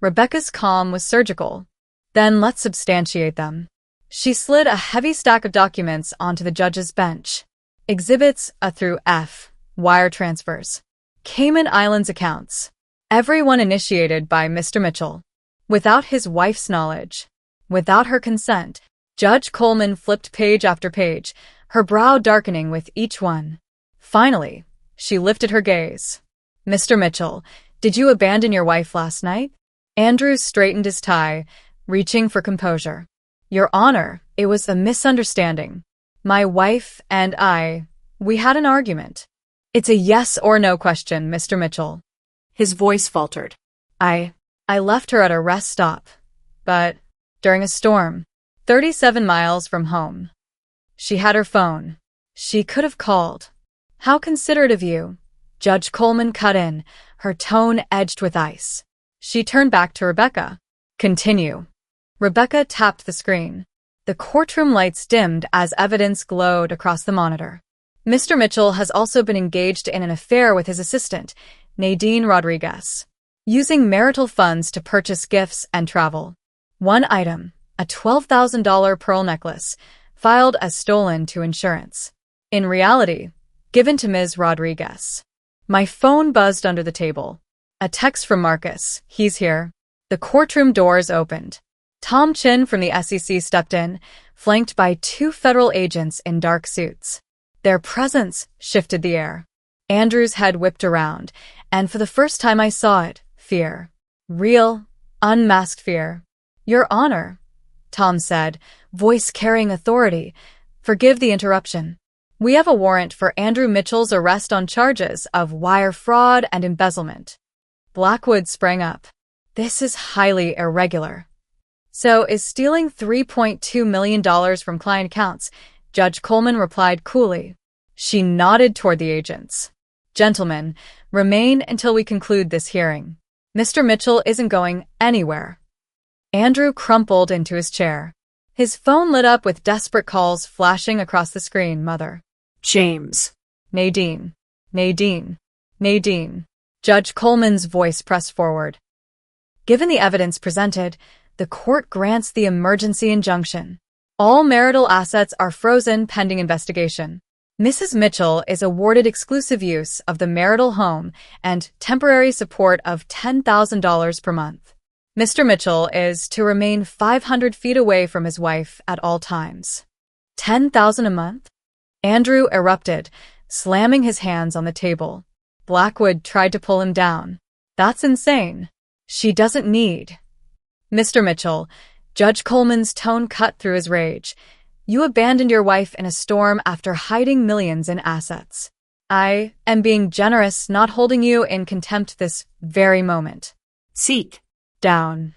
Rebecca's calm was surgical. Then let's substantiate them. She slid a heavy stack of documents onto the judge's bench. Exhibits A through F, wire transfers. Cayman Islands accounts. Every one initiated by Mr. Mitchell. Without his wife's knowledge. Without her consent. Judge Coleman flipped page after page, her brow darkening with each one. Finally, she lifted her gaze. Mr. Mitchell, did you abandon your wife last night? Andrew straightened his tie, reaching for composure. Your Honor, it was a misunderstanding. My wife and we had an argument. It's a yes or no question, Mr. Mitchell. His voice faltered. I left her at a rest stop, but during a storm, 37 miles from home. She had her phone. She could have called. How considerate of you. Judge Coleman cut in, her tone edged with ice. She turned back to Rebecca. Continue. Rebecca tapped the screen. The courtroom lights dimmed as evidence glowed across the monitor. Mr. Mitchell has also been engaged in an affair with his assistant, Nadine Rodriguez, using marital funds to purchase gifts and travel. One item, a $12,000 pearl necklace, filed as stolen to insurance. In reality, given to Ms. Rodriguez. My phone buzzed under the table. A text from Marcus. He's here. The courtroom doors opened. Tom Chin from the SEC stepped in, flanked by two federal agents in dark suits. Their presence shifted the air. Andrew's head whipped around, and for the first time I saw it, fear. Real, unmasked fear. Your Honor, Tom said, voice carrying authority. Forgive the interruption. We have a warrant for Andrew Mitchell's arrest on charges of wire fraud and embezzlement. Blackwood sprang up. This is highly irregular. So is stealing $3.2 million from client accounts, Judge Coleman replied coolly. She nodded toward the agents. Gentlemen, remain until we conclude this hearing. Mr. Mitchell isn't going anywhere. Andrew crumpled into his chair. His phone lit up with desperate calls flashing across the screen. Mother. James. Nadine. Nadine. Nadine. Judge Coleman's voice pressed forward. Given the evidence presented, the court grants the emergency injunction. All marital assets are frozen pending investigation. Mrs. Mitchell is awarded exclusive use of the marital home and temporary support of $10,000 per month. Mr. Mitchell is to remain 500 feet away from his wife at all times. $10,000 a month? Andrew erupted, slamming his hands on the table. Blackwood tried to pull him down. That's insane. She doesn't need. Mr. Mitchell, Judge Coleman's tone cut through his rage. You abandoned your wife in a storm after hiding millions in assets. I am being generous, not holding you in contempt this very moment. Seek. Down.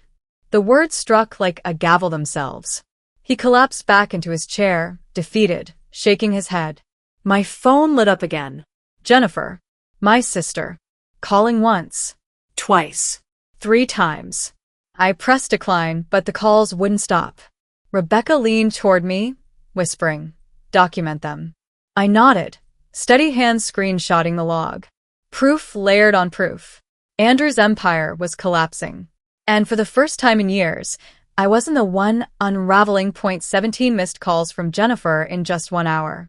The words struck like a gavel themselves. He collapsed back into his chair, defeated, shaking his head. My phone lit up again. Jennifer. My sister. Calling once. Twice. 3 times. I pressed decline, but the calls wouldn't stop. Rebecca leaned toward me, whispering, document them. I nodded, steady hands screenshotting the log. Proof layered on proof. Andrew's empire was collapsing. And for the first time in years, I wasn't the one unraveling. 17 missed calls from Jennifer in just 1 hour.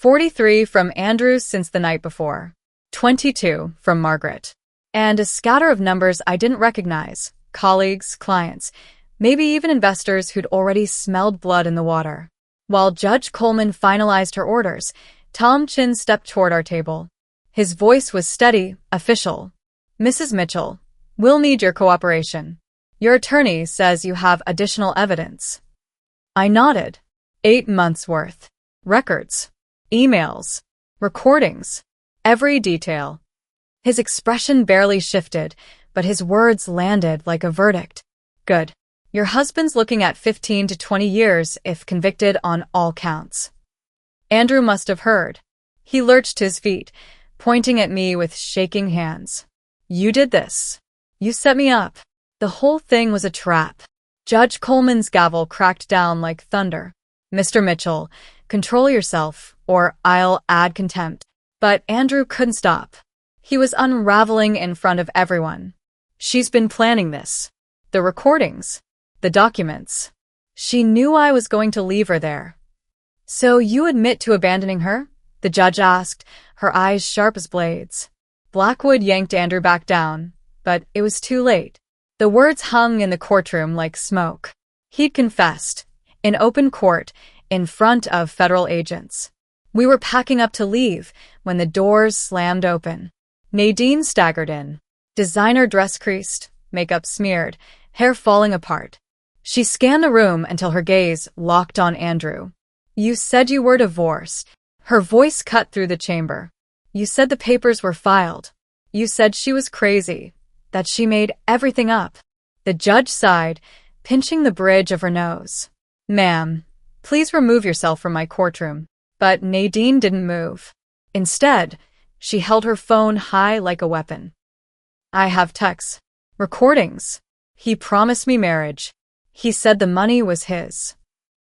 43 from Andrew since the night before. 22 from Margaret. And a scatter of numbers I didn't recognize. Colleagues, clients, maybe even investors who'd already smelled blood in the water. While Judge Coleman finalized her orders, Tom Chin stepped toward our table. His voice was steady, official. Mrs. Mitchell, we'll need your cooperation. Your attorney says you have additional evidence. I nodded. 8 months' worth. Records. Emails. Recordings. Every detail. His expression barely shifted, but his words landed like a verdict. Good. Your husband's looking at 15 to 20 years if convicted on all counts. Andrew must have heard. He lurched to his feet, pointing at me with shaking hands. You did this. You set me up. The whole thing was a trap. Judge Coleman's gavel cracked down like thunder. Mr. Mitchell, control yourself, or I'll add contempt. But Andrew couldn't stop. He was unraveling in front of everyone. She's been planning this. The recordings. The documents. She knew I was going to leave her there. So you admit to abandoning her? The judge asked, her eyes sharp as blades. Blackwood yanked Andrew back down, but it was too late. The words hung in the courtroom like smoke. He'd confessed, in open court, in front of federal agents. We were packing up to leave when the doors slammed open. Nadine staggered in. Designer dress creased, makeup smeared, hair falling apart. She scanned the room until her gaze locked on Andrew. You said you were divorced. Her voice cut through the chamber. You said the papers were filed. You said she was crazy, that she made everything up. The judge sighed, pinching the bridge of her nose. Ma'am, please remove yourself from my courtroom. But Nadine didn't move. Instead, she held her phone high like a weapon. I have texts, recordings. He promised me marriage. He said the money was his.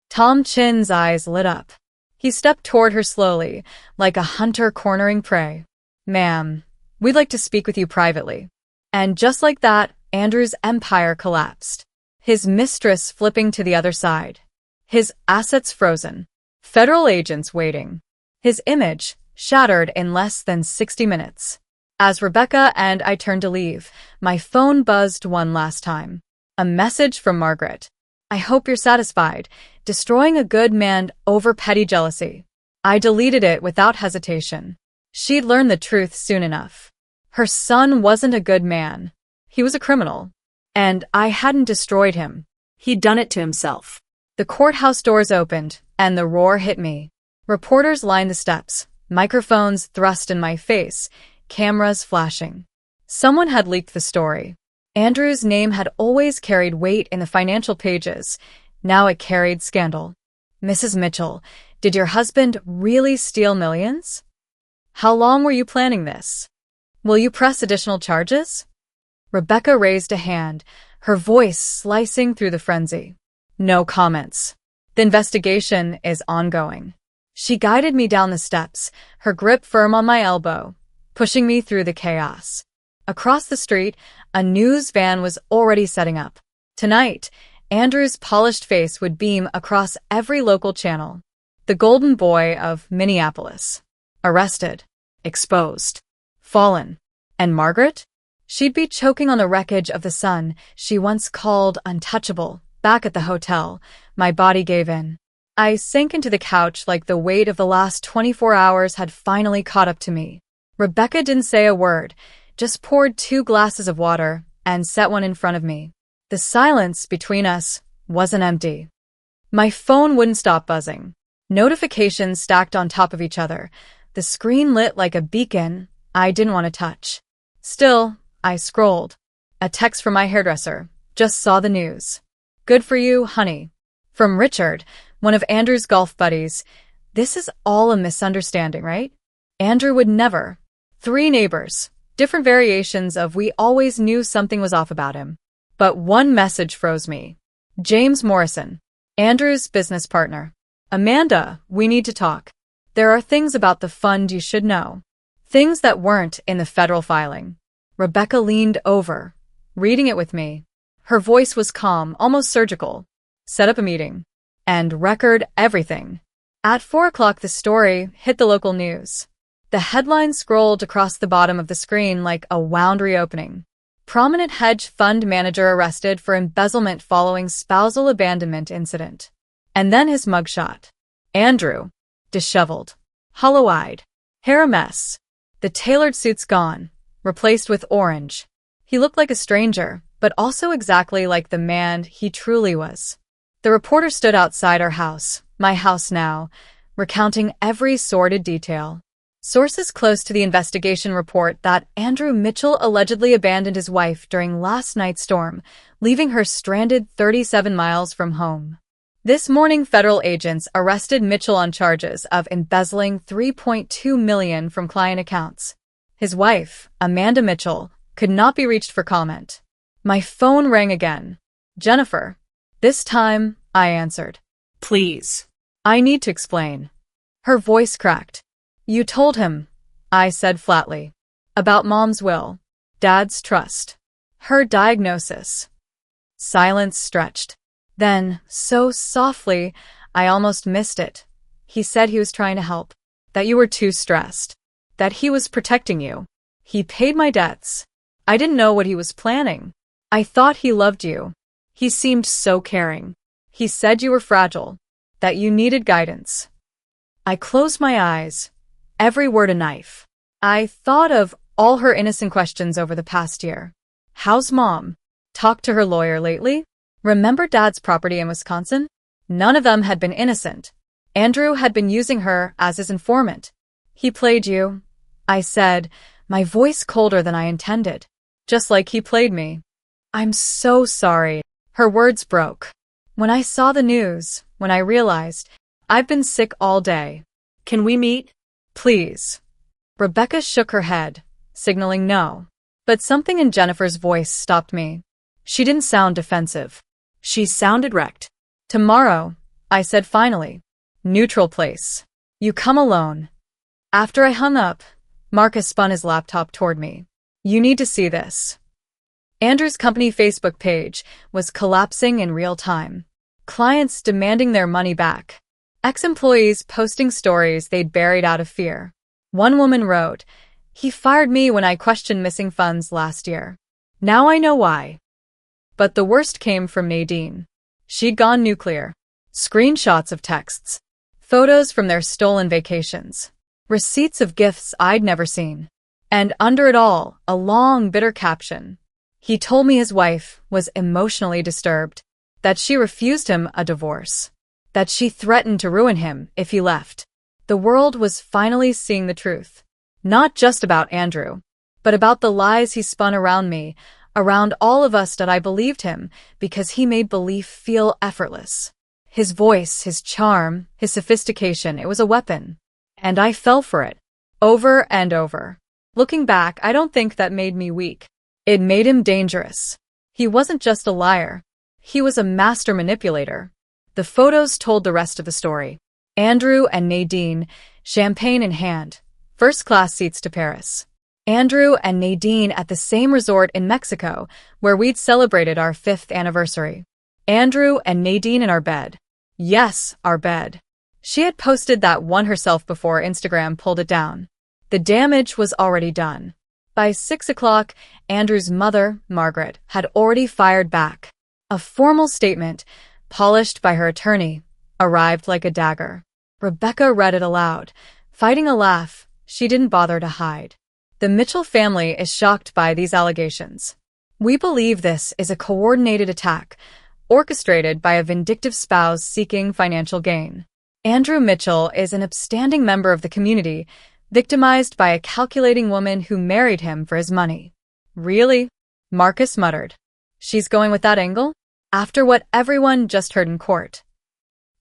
Tom Chin's eyes lit up. He stepped toward her slowly, like a hunter cornering prey. Ma'am, we'd like to speak with you privately. And just like that, Andrew's empire collapsed. His mistress flipping to the other side. His assets frozen. Federal agents waiting. His image shattered in less than 60 minutes. As Rebecca and I turned to leave, my phone buzzed one last time. A message from Margaret. I hope you're satisfied. Destroying a good man over petty jealousy. I deleted it without hesitation. She'd learn the truth soon enough. Her son wasn't a good man. He was a criminal. And I hadn't destroyed him. He'd done it to himself. The courthouse doors opened, and the roar hit me. Reporters lined the steps, microphones thrust in my face, cameras flashing. Someone had leaked the story. Andrew's name had always carried weight in the financial pages. Now it carried scandal. Mrs. Mitchell, did your husband really steal millions? How long were you planning this? Will you press additional charges? Rebecca raised a hand, her voice slicing through the frenzy. No comments. The investigation is ongoing. She guided me down the steps, her grip firm on my elbow, pushing me through the chaos. Across the street, a news van was already setting up. Tonight, Andrew's polished face would beam across every local channel. The golden boy of Minneapolis. Arrested. Exposed. Fallen. And Margaret? She'd be choking on the wreckage of the son she once called untouchable. Back at the hotel, my body gave in. I sank into the couch like the weight of the last 24 hours had finally caught up to me. Rebecca didn't say a word, just poured 2 glasses of water and set one in front of me. The silence between us wasn't empty. My phone wouldn't stop buzzing. Notifications stacked on top of each other. The screen lit like a beacon I didn't want to touch. Still, I scrolled. A text from my hairdresser. Just saw the news. Good for you, honey. From Richard, one of Andrew's golf buddies. This is all a misunderstanding, right? Andrew would never. 3 neighbors. Different variations of we always knew something was off about him. But one message froze me. James Morrison. Andrew's business partner. Amanda, we need to talk. There are things about the fund you should know. Things that weren't in the federal filing. Rebecca leaned over, reading it with me. Her voice was calm, almost surgical. Set up a meeting. And record everything. At 4 o'clock, the story hit the local news. The headline scrolled across the bottom of the screen like a wound reopening. Prominent hedge fund manager arrested for embezzlement following spousal abandonment incident. And then his mugshot. Andrew. Disheveled. Hollow-eyed. Hair a mess. The tailored suit's gone. Replaced with orange. He looked like a stranger, but also exactly like the man he truly was. The reporter stood outside our house, my house now, recounting every sordid detail. Sources close to the investigation report that Andrew Mitchell allegedly abandoned his wife during last night's storm, leaving her stranded 37 miles from home. This morning, federal agents arrested Mitchell on charges of embezzling $3.2 million from client accounts. His wife, Amanda Mitchell, could not be reached for comment. My phone rang again. Jennifer. This time, I answered. Please. I need to explain. Her voice cracked. You told him, I said flatly. About Mom's will. Dad's trust. Her diagnosis. Silence stretched. Then, so softly, I almost missed it. He said he was trying to help. That you were too stressed. That he was protecting you. He paid my debts. I didn't know what he was planning. I thought he loved you. He seemed so caring. He said you were fragile. That you needed guidance. I closed my eyes. Every word a knife. I thought of all her innocent questions over the past year. How's Mom? Talked to her lawyer lately? Remember Dad's property in Wisconsin? None of them had been innocent. Andrew had been using her as his informant. He played you, I said, my voice colder than I intended. Just like he played me. I'm so sorry. Her words broke. When I saw the news, when I realized, I've been sick all day. Can we meet? Please. Rebecca shook her head, signaling no. But something in Jennifer's voice stopped me. She didn't sound defensive. She sounded wrecked. Tomorrow, I said finally. Neutral place. You come alone. After I hung up, Marcus spun his laptop toward me. You need to see this. Andrew's company Facebook page was collapsing in real time. Clients demanding their money back. Ex-employees posting stories they'd buried out of fear. One woman wrote, "He fired me when I questioned missing funds last year. Now I know why." But the worst came from Nadine. She'd gone nuclear. Screenshots of texts. Photos from their stolen vacations. Receipts of gifts I'd never seen. And under it all, a long, bitter caption. He told me his wife was emotionally disturbed. That she refused him a divorce. That she threatened to ruin him if he left. The world was finally seeing the truth. Not just about Andrew, but about the lies he spun around me, around all of us that I believed him because he made belief feel effortless. His voice, his charm, his sophistication, it was a weapon. And I fell for it. Over and over. Looking back, I don't think that made me weak. It made him dangerous. He wasn't just a liar. He was a master manipulator. The photos told the rest of the story. Andrew and Nadine, champagne in hand, first-class seats to Paris. Andrew and Nadine at the same resort in Mexico where we'd celebrated our 5th anniversary. Andrew and Nadine in our bed. Yes, our bed. She had posted that one herself before Instagram pulled it down. The damage was already done. By 6 o'clock, Andrew's mother, Margaret, had already fired back. A formal statement, polished by her attorney, arrived like a dagger. Rebecca read it aloud, fighting a laugh she didn't bother to hide. The Mitchell family is shocked by these allegations. We believe this is a coordinated attack, orchestrated by a vindictive spouse seeking financial gain. Andrew Mitchell is an upstanding member of the community, victimized by a calculating woman who married him for his money. Really? Marcus muttered. She's going with that angle? After what everyone just heard in court.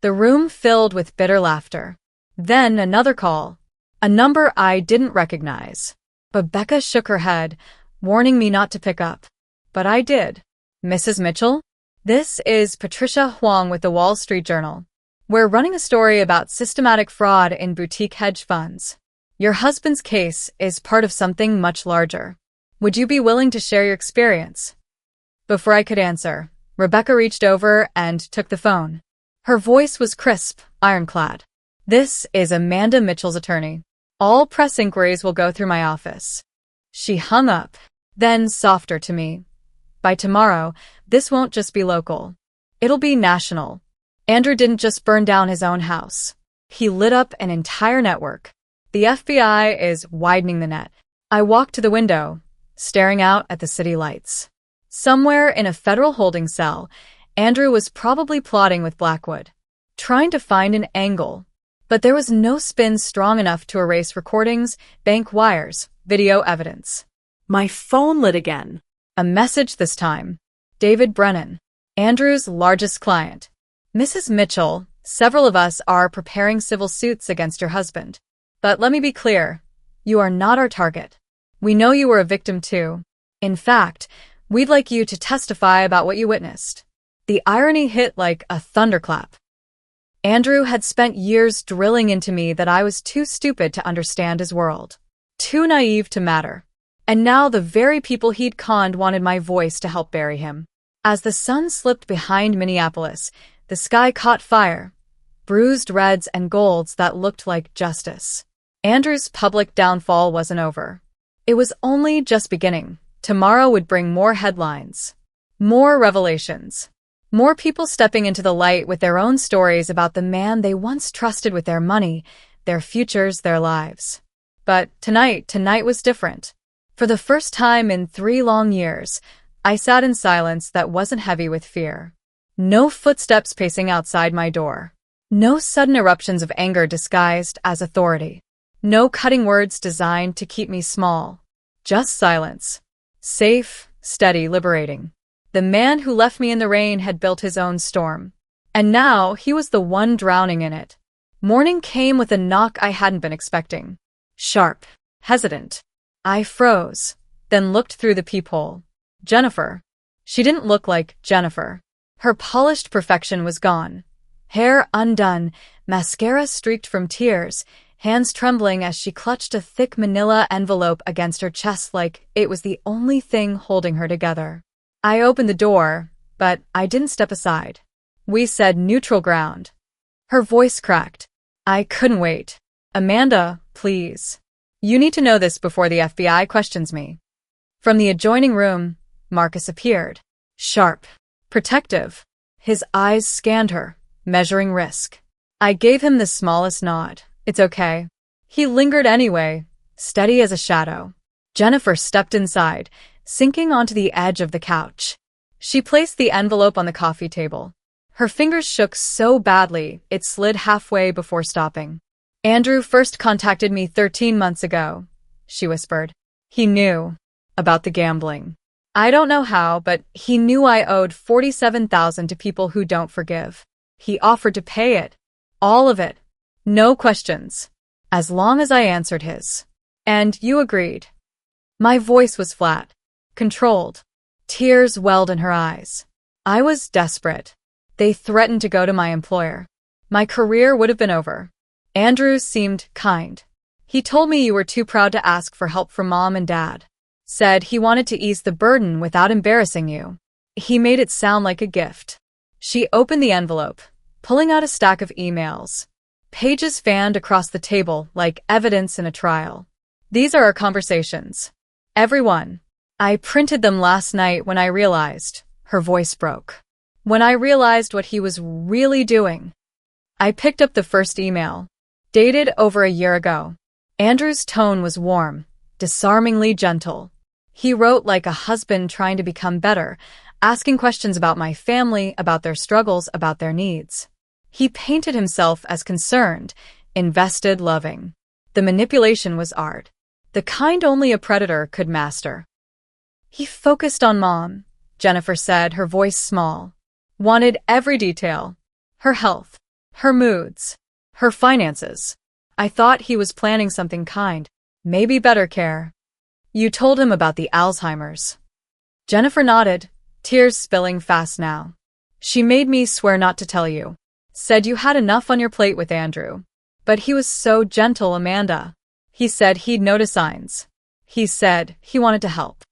The room filled with bitter laughter. Then another call. A number I didn't recognize. Rebecca shook her head, warning me not to pick up. But I did. Mrs. Mitchell? This is Patricia Huang with the Wall Street Journal. We're running a story about systematic fraud in boutique hedge funds. Your husband's case is part of something much larger. Would you be willing to share your experience? Before I could answer, Rebecca reached over and took the phone. Her voice was crisp, ironclad. This is Amanda Mitchell's attorney. All press inquiries will go through my office. She hung up, then softer to me. By tomorrow, this won't just be local. It'll be national. Andrew didn't just burn down his own house. He lit up an entire network. The FBI is widening the net. I walked to the window, staring out at the city lights. Somewhere in a federal holding cell, Andrew was probably plotting with Blackwood, trying to find an angle. But there was no spin strong enough to erase recordings, bank wires, video evidence. My phone lit again. A message this time. David Brennan, Andrew's largest client. Mrs. Mitchell, several of us are preparing civil suits against your husband. But let me be clear, you are not our target. We know you were a victim too. In fact, we'd like you to testify about what you witnessed. The irony hit like a thunderclap. Andrew had spent years drilling into me that I was too stupid to understand his world, too naive to matter. And now the very people he'd conned wanted my voice to help bury him. As the sun slipped behind Minneapolis, the sky caught fire, bruised reds and golds that looked like justice. Andrew's public downfall wasn't over. It was only just beginning. Tomorrow would bring more headlines, more revelations. More people stepping into the light with their own stories about the man they once trusted with their money, their futures, their lives. But tonight was different. For the first time in 3 long years, I sat in silence that wasn't heavy with fear. No footsteps pacing outside my door. No sudden eruptions of anger disguised as authority. No cutting words designed to keep me small. Just silence. Safe, steady, liberating. The man who left me in the rain had built his own storm. And now he was the one drowning in it. Morning came with a knock I hadn't been expecting. Sharp, hesitant. I froze, then looked through the peephole. Jennifer. She didn't look like Jennifer. Her polished perfection was gone. Hair undone, mascara streaked from tears, hands trembling as she clutched a thick manila envelope against her chest like it was the only thing holding her together. I opened the door, but I didn't step aside. We said neutral ground. Her voice cracked. I couldn't wait. Amanda, please. You need to know this before the FBI questions me. From the adjoining room, Marcus appeared. Sharp. Protective. His eyes scanned her, measuring risk. I gave him the smallest nod. It's okay. He lingered anyway, steady as a shadow. Jennifer stepped inside, sinking onto the edge of the couch. She placed the envelope on the coffee table. Her fingers shook so badly, it slid halfway before stopping. Andrew first contacted me 13 months ago, she whispered. He knew about the gambling. I don't know how, but he knew I owed $47,000 to people who don't forgive. He offered to pay it. All of it. No questions. As long as I answered his. And you agreed. My voice was flat. Controlled. Tears welled in her eyes. I was desperate. They threatened to go to my employer. My career would have been over. Andrew seemed kind. He told me you were too proud to ask for help from Mom and Dad. Said he wanted to ease the burden without embarrassing you. He made it sound like a gift. She opened the envelope, pulling out a stack of emails. Pages fanned across the table like evidence in a trial. These are our conversations. Everyone. I printed them last night when I realized, her voice broke. When I realized what he was really doing. I picked up the first email, dated over a year ago. Andrew's tone was warm, disarmingly gentle. He wrote like a husband trying to become better, asking questions about my family, about their struggles, about their needs. He painted himself as concerned, invested, loving. The manipulation was art, the kind only a predator could master. He focused on Mom, Jennifer said, her voice small. Wanted every detail. Her health, her moods, her finances. I thought he was planning something kind, maybe better care. You told him about the Alzheimer's. Jennifer nodded, tears spilling fast now. She made me swear not to tell you. Said you had enough on your plate with Andrew. But he was so gentle, Amanda. He said he'd notice signs. He said he wanted to help.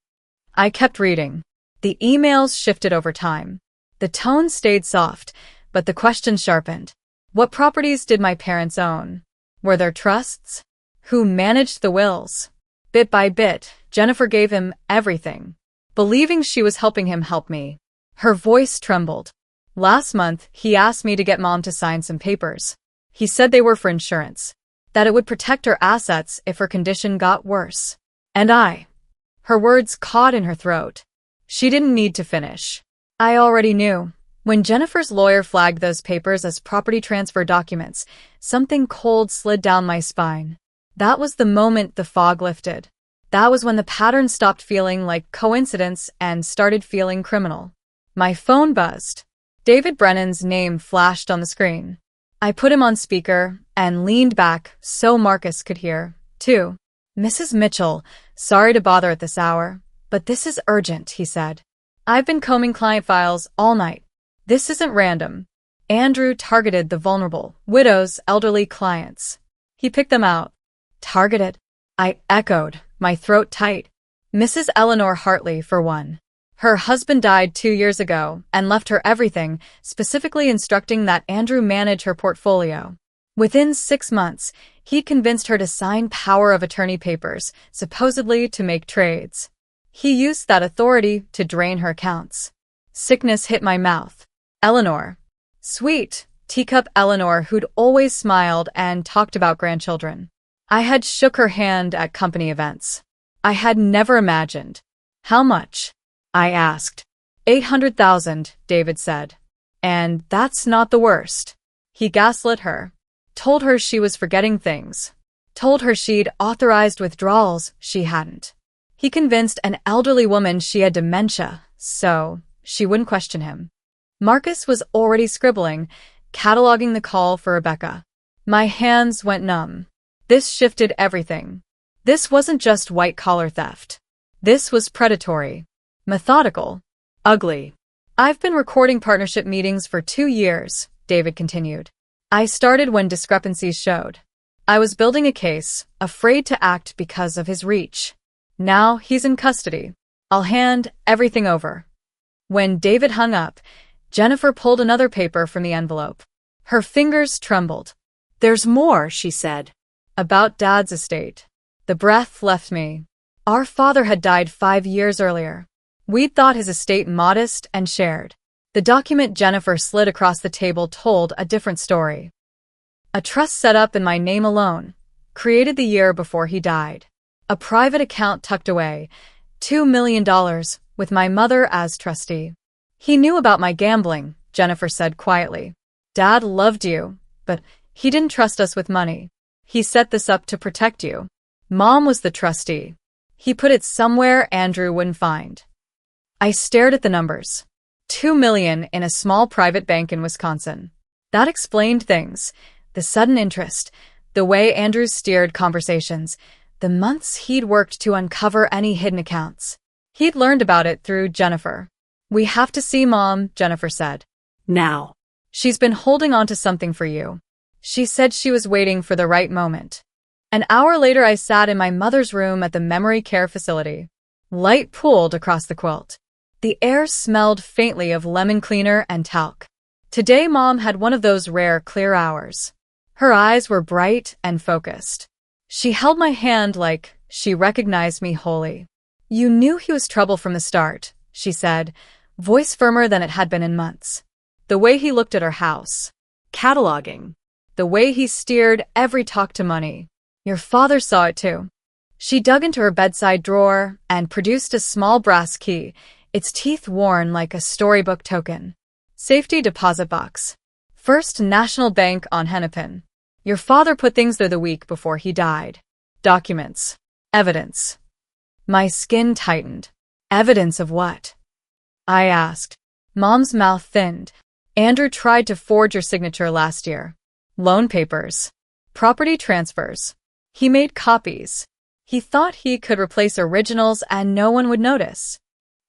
I kept reading. The emails shifted over time. The tone stayed soft, but the questions sharpened. What properties did my parents own? Were there trusts? Who managed the wills? Bit by bit, Jennifer gave him everything, believing she was helping him help me. Her voice trembled. Last month, he asked me to get Mom to sign some papers. He said they were for insurance, that it would protect her assets if her condition got worse. And her words caught in her throat. She didn't need to finish. I already knew. When Jennifer's lawyer flagged those papers as property transfer documents, something cold slid down my spine. That was the moment the fog lifted. That was when the pattern stopped feeling like coincidence and started feeling criminal. My phone buzzed. David Brennan's name flashed on the screen. I put him on speaker and leaned back so Marcus could hear, too. Mrs. Mitchell, sorry to bother at this hour, but this is urgent, he said. I've been combing client files all night. This isn't random. Andrew targeted the vulnerable, widows, elderly clients. He picked them out. Targeted? I echoed, my throat tight. Mrs. Eleanor Hartley, for one. Her husband died 2 years ago and left her everything, specifically instructing that Andrew manage her portfolio. Within 6 months, he convinced her to sign power of attorney papers, supposedly to make trades. He used that authority to drain her accounts. Sickness hit my mouth. Eleanor. Sweet, teacup Eleanor who'd always smiled and talked about grandchildren. I had shook her hand at company events. I had never imagined. How much? I asked. 800,000, David said. And that's not the worst. He gaslit her. Told her she was forgetting things. Told her she'd authorized withdrawals she hadn't. He convinced an elderly woman she had dementia, so she wouldn't question him. Marcus was already scribbling, cataloging the call for Rebecca. My hands went numb. This shifted everything. This wasn't just white-collar theft. This was predatory. Methodical. Ugly. I've been recording partnership meetings for 2 years, David continued. I started when discrepancies showed. I was building a case, afraid to act because of his reach. Now he's in custody. I'll hand everything over. When David hung up, Jennifer pulled another paper from the envelope. Her fingers trembled. There's more, she said. About Dad's estate. The breath left me. Our father had died 5 years earlier. We'd thought his estate modest and shared. The document Jennifer slid across the table told a different story. A trust set up in my name alone, created the year before he died. A private account tucked away, $2 million, with my mother as trustee. He knew about my gambling, Jennifer said quietly. Dad loved you, but he didn't trust us with money. He set this up to protect you. Mom was the trustee. He put it somewhere Andrew wouldn't find. I stared at the numbers. $2 million in a small private bank in Wisconsin. That explained things. The sudden interest, the way Andrew steered conversations, the months he'd worked to uncover any hidden accounts. He'd learned about it through Jennifer. We have to see Mom, Jennifer said. Now. She's been holding on to something for you. She said she was waiting for the right moment. An hour later, I sat in my mother's room at the memory care facility. Light pooled across the quilt. The air smelled faintly of lemon cleaner and talc. Today, Mom had one of those rare clear hours. Her eyes were bright and focused. She held my hand like she recognized me wholly. You knew he was trouble from the start, she said, voice firmer than it had been in months. The way he looked at her house. Cataloging. The way he steered every talk to money. Your father saw it too. She dug into her bedside drawer and produced a small brass key, its teeth worn like a storybook token. Safety deposit box. First National Bank on Hennepin. Your father put things there the week before he died. Documents. Evidence. My skin tightened. Evidence of what? I asked. Mom's mouth thinned. Andrew tried to forge your signature last year. Loan papers. Property transfers. He made copies. He thought he could replace originals and no one would notice.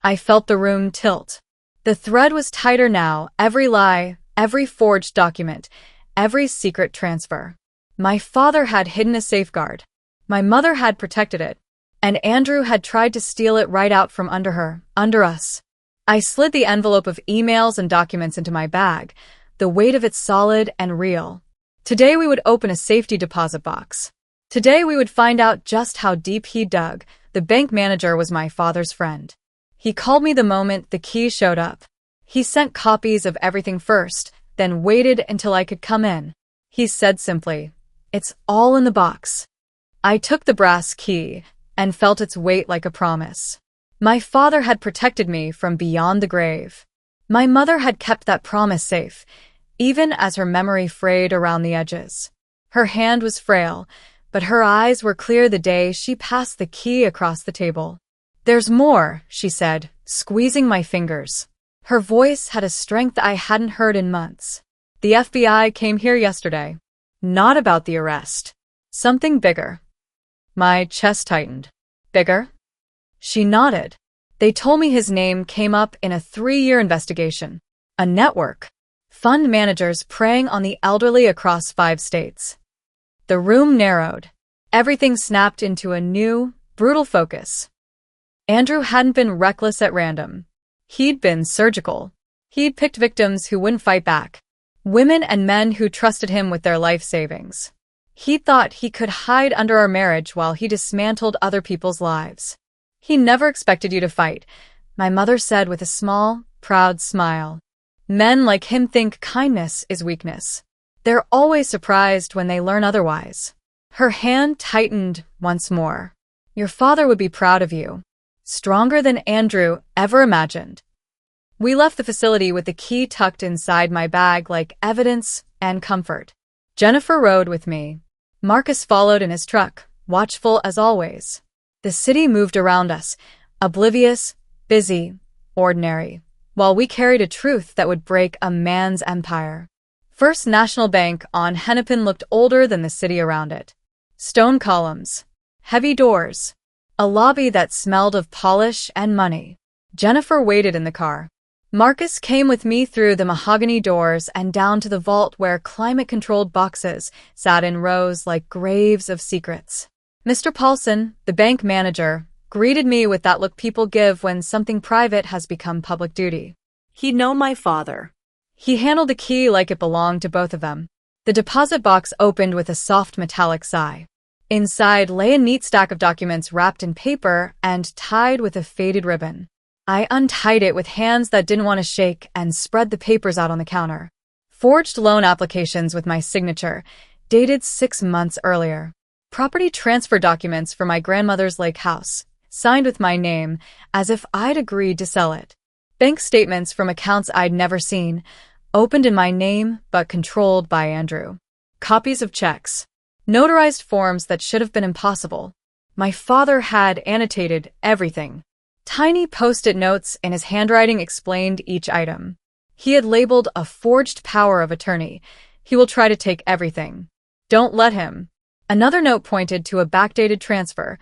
I felt the room tilt. The thread was tighter now, every lie, every forged document, every secret transfer. My father had hidden a safeguard. My mother had protected it. And Andrew had tried to steal it right out from under her, under us. I slid the envelope of emails and documents into my bag, the weight of it solid and real. Today we would open a safety deposit box. Today we would find out just how deep he dug. The bank manager was my father's friend. He called me the moment the key showed up. He sent copies of everything first, then waited until I could come in. He said simply, "It's all in the box." I took the brass key and felt its weight like a promise. My father had protected me from beyond the grave. My mother had kept that promise safe, even as her memory frayed around the edges. Her hand was frail, but her eyes were clear the day she passed the key across the table. "There's more," she said, squeezing my fingers. Her voice had a strength I hadn't heard in months. "The FBI came here yesterday. Not about the arrest. Something bigger." My chest tightened. "Bigger?" She nodded. "They told me his name came up in a 3-year investigation. A network. Fund managers preying on the elderly across 5 states." The room narrowed. Everything snapped into a new, brutal focus. Andrew hadn't been reckless at random. He'd been surgical. He'd picked victims who wouldn't fight back. Women and men who trusted him with their life savings. He thought he could hide under our marriage while he dismantled other people's lives. "He never expected you to fight," my mother said with a small, proud smile. "Men like him think kindness is weakness. They're always surprised when they learn otherwise." Her hand tightened once more. "Your father would be proud of you. Stronger than Andrew ever imagined." We left the facility with the key tucked inside my bag like evidence and comfort. Jennifer rode with me. Marcus followed in his truck, watchful as always. The city moved around us, oblivious, busy, ordinary, while we carried a truth that would break a man's empire. First National Bank on Hennepin looked older than the city around it. Stone columns, heavy doors, a lobby that smelled of polish and money. Jennifer waited in the car. Marcus came with me through the mahogany doors and down to the vault where climate-controlled boxes sat in rows like graves of secrets. Mr. Paulson, the bank manager, greeted me with that look people give when something private has become public duty. He'd known my father. He handled the key like it belonged to both of them. The deposit box opened with a soft metallic sigh. Inside lay a neat stack of documents wrapped in paper and tied with a faded ribbon. I untied it with hands that didn't want to shake and spread the papers out on the counter. Forged loan applications with my signature, dated 6 months earlier. Property transfer documents for my grandmother's lake house, signed with my name, as if I'd agreed to sell it. Bank statements from accounts I'd never seen, opened in my name but controlled by Andrew. Copies of checks. Notarized forms that should have been impossible. My father had annotated everything. Tiny post-it notes in his handwriting explained each item. He had labeled a forged power of attorney. "He will try to take everything. Don't let him." Another note pointed to a backdated transfer.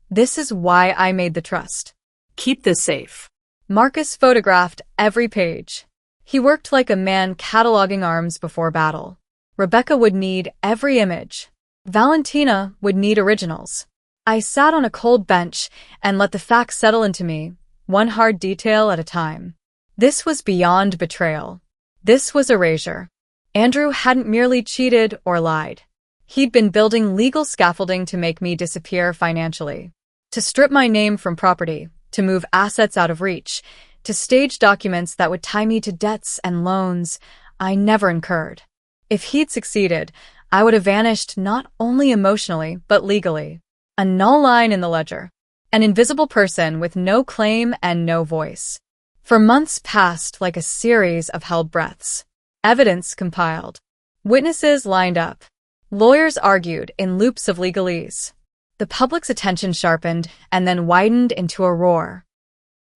"This is why I made the trust. "Keep this safe." Marcus photographed every page. He worked like a man cataloging arms before battle. Rebecca would need every image. Valentina would need originals. I sat on a cold bench and let the facts settle into me, one hard detail at a time. This was beyond betrayal. This was erasure. Andrew hadn't merely cheated or lied. He'd been building legal scaffolding to make me disappear financially, to strip my name from property, to move assets out of reach, to stage documents that would tie me to debts and loans I never incurred. If he'd succeeded, I would have vanished not only emotionally but legally. A null line in the ledger. An invisible person with no claim and no voice. For months passed like a series of held breaths. Evidence compiled. Witnesses lined up. Lawyers argued in loops of legalese. The public's attention sharpened and then widened into a roar.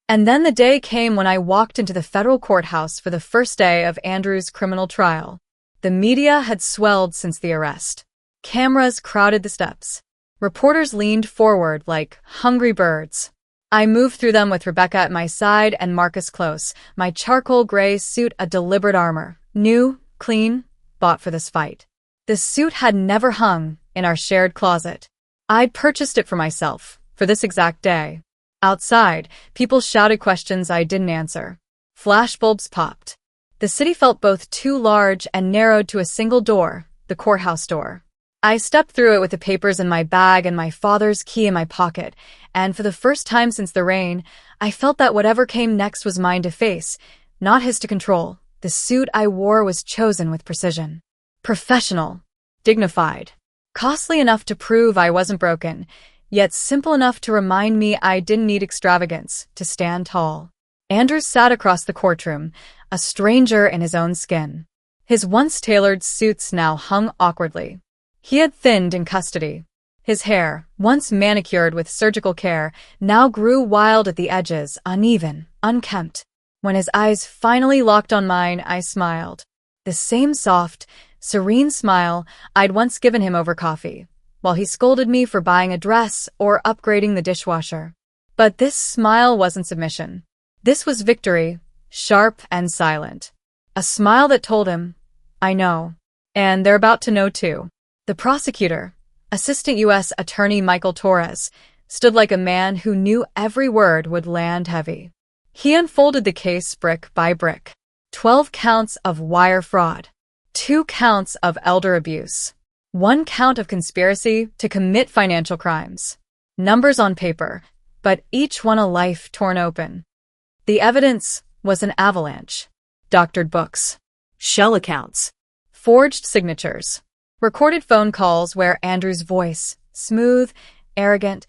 And then the day came when I walked into the federal courthouse for the first day of Andrew's criminal trial. The media had swelled since the arrest. Cameras crowded the steps. Reporters leaned forward like hungry birds. I moved through them with Rebecca at my side and Marcus close, my charcoal gray suit a deliberate armor. New, clean, bought for this fight. The suit had never hung in our shared closet. I'd purchased it for myself, for this exact day. Outside, people shouted questions I didn't answer. Flashbulbs popped. The city felt both too large and narrowed to a single door, the courthouse door. I stepped through it with the papers in my bag and my father's key in my pocket, and for the first time since the rain, I felt that whatever came next was mine to face, not his to control. The suit I wore was chosen with precision. Professional. Dignified. Costly enough to prove I wasn't broken, yet simple enough to remind me I didn't need extravagance to stand tall. Andrews sat across the courtroom, a stranger in his own skin. His once tailored suits now hung awkwardly. He had thinned in custody. His hair, once manicured with surgical care, now grew wild at the edges, uneven, unkempt. When his eyes finally locked on mine, I smiled. The same soft, serene smile I'd once given him over coffee, while he scolded me for buying a dress or upgrading the dishwasher. But this smile wasn't submission. This was victory, sharp and silent. A smile that told him, I know. And they're about to know too. The prosecutor, Assistant U.S. Attorney Michael Torres, stood like a man who knew every word would land heavy. He unfolded the case brick by brick. 12 counts of wire fraud. 2 counts of elder abuse. 1 count of conspiracy to commit financial crimes. Numbers on paper, but each one a life torn open. The evidence was an avalanche. Doctored books. Shell accounts. Forged signatures. Recorded phone calls where Andrew's voice, smooth, arrogant,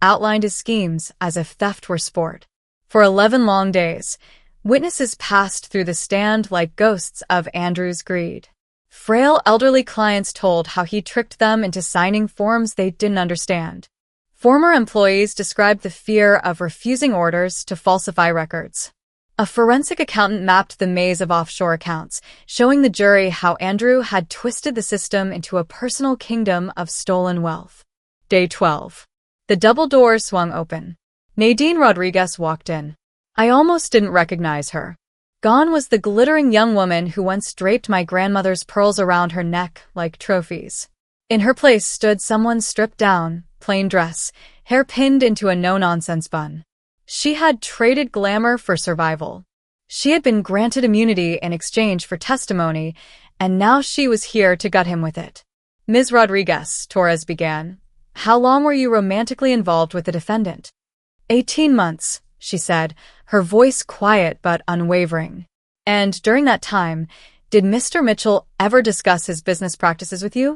outlined his schemes as if theft were sport. For 11 long days, witnesses passed through the stand like ghosts of Andrew's greed. Frail elderly clients told how he tricked them into signing forms they didn't understand. Former employees described the fear of refusing orders to falsify records. A forensic accountant mapped the maze of offshore accounts, showing the jury how Andrew had twisted the system into a personal kingdom of stolen wealth. Day 12. The double doors swung open. Nadine Rodriguez walked in. I almost didn't recognize her. Gone was the glittering young woman who once draped my grandmother's pearls around her neck like trophies. In her place stood someone stripped down, plain dress, hair pinned into a no-nonsense bun. She had traded glamour for survival. She had been granted immunity in exchange for testimony, and now she was here to gut him with it. Ms. Rodriguez, Torres began, how long were you romantically involved with the defendant? 18 months, she said, her voice quiet but unwavering. And during that time, did Mr. Mitchell ever discuss his business practices with you?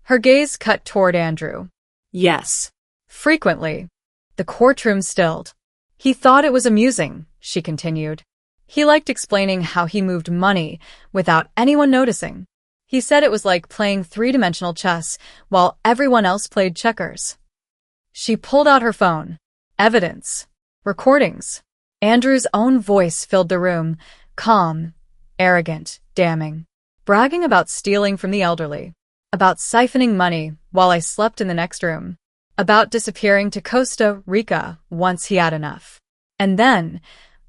Her gaze cut toward Andrew. Yes. Frequently. The courtroom stilled. He thought it was amusing, she continued. He liked explaining how he moved money without anyone noticing. He said it was like playing three-dimensional chess while everyone else played checkers. She pulled out her phone. Evidence. Recordings. Andrew's own voice filled the room, calm, arrogant, damning. Bragging about stealing from the elderly. About siphoning money while I slept in the next room. About disappearing to Costa Rica once he had enough. And then,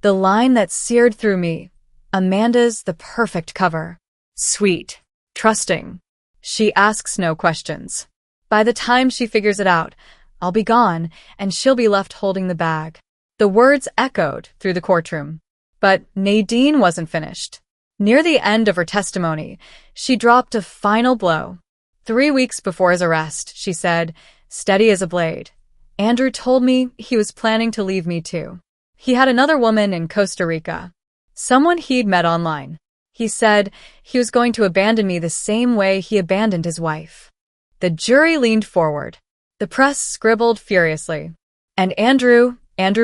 the line that seared through me, Amanda's the perfect cover. Sweet. Trusting. She asks no questions. By the time she figures it out, I'll be gone, and she'll be left holding the bag. The words echoed through the courtroom. But Nadine wasn't finished. Near the end of her testimony, she dropped a final blow. 3 weeks before his arrest, she said, steady as a blade, Andrew told me he was planning to leave me too. He had another woman in Costa Rica. Someone he'd met online. He said he was going to abandon me the same way he abandoned his wife. The jury leaned forward. The press scribbled furiously. And Andrew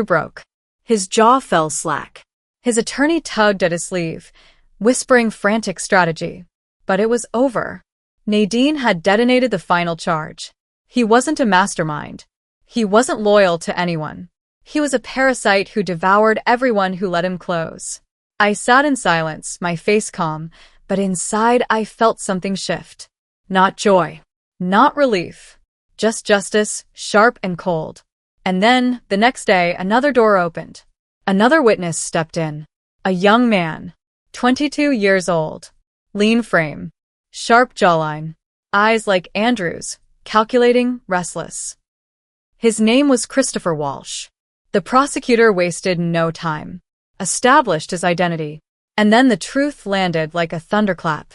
broke. His jaw fell slack. His attorney tugged at his sleeve, whispering frantic strategy. But it was over. Nadine had detonated the final charge. He wasn't a mastermind. He wasn't loyal to anyone. He was a parasite who devoured everyone who let him close. I sat in silence, my face calm, but inside I felt something shift. Not joy. Not relief. Just justice, sharp and cold. And then, the next day, another door opened. Another witness stepped in. A young man. 22 years old. Lean frame. Sharp jawline. Eyes like Andrew's. Calculating, restless. His name was Christopher Walsh. The prosecutor wasted no time. Established his identity. And then the truth landed like a thunderclap.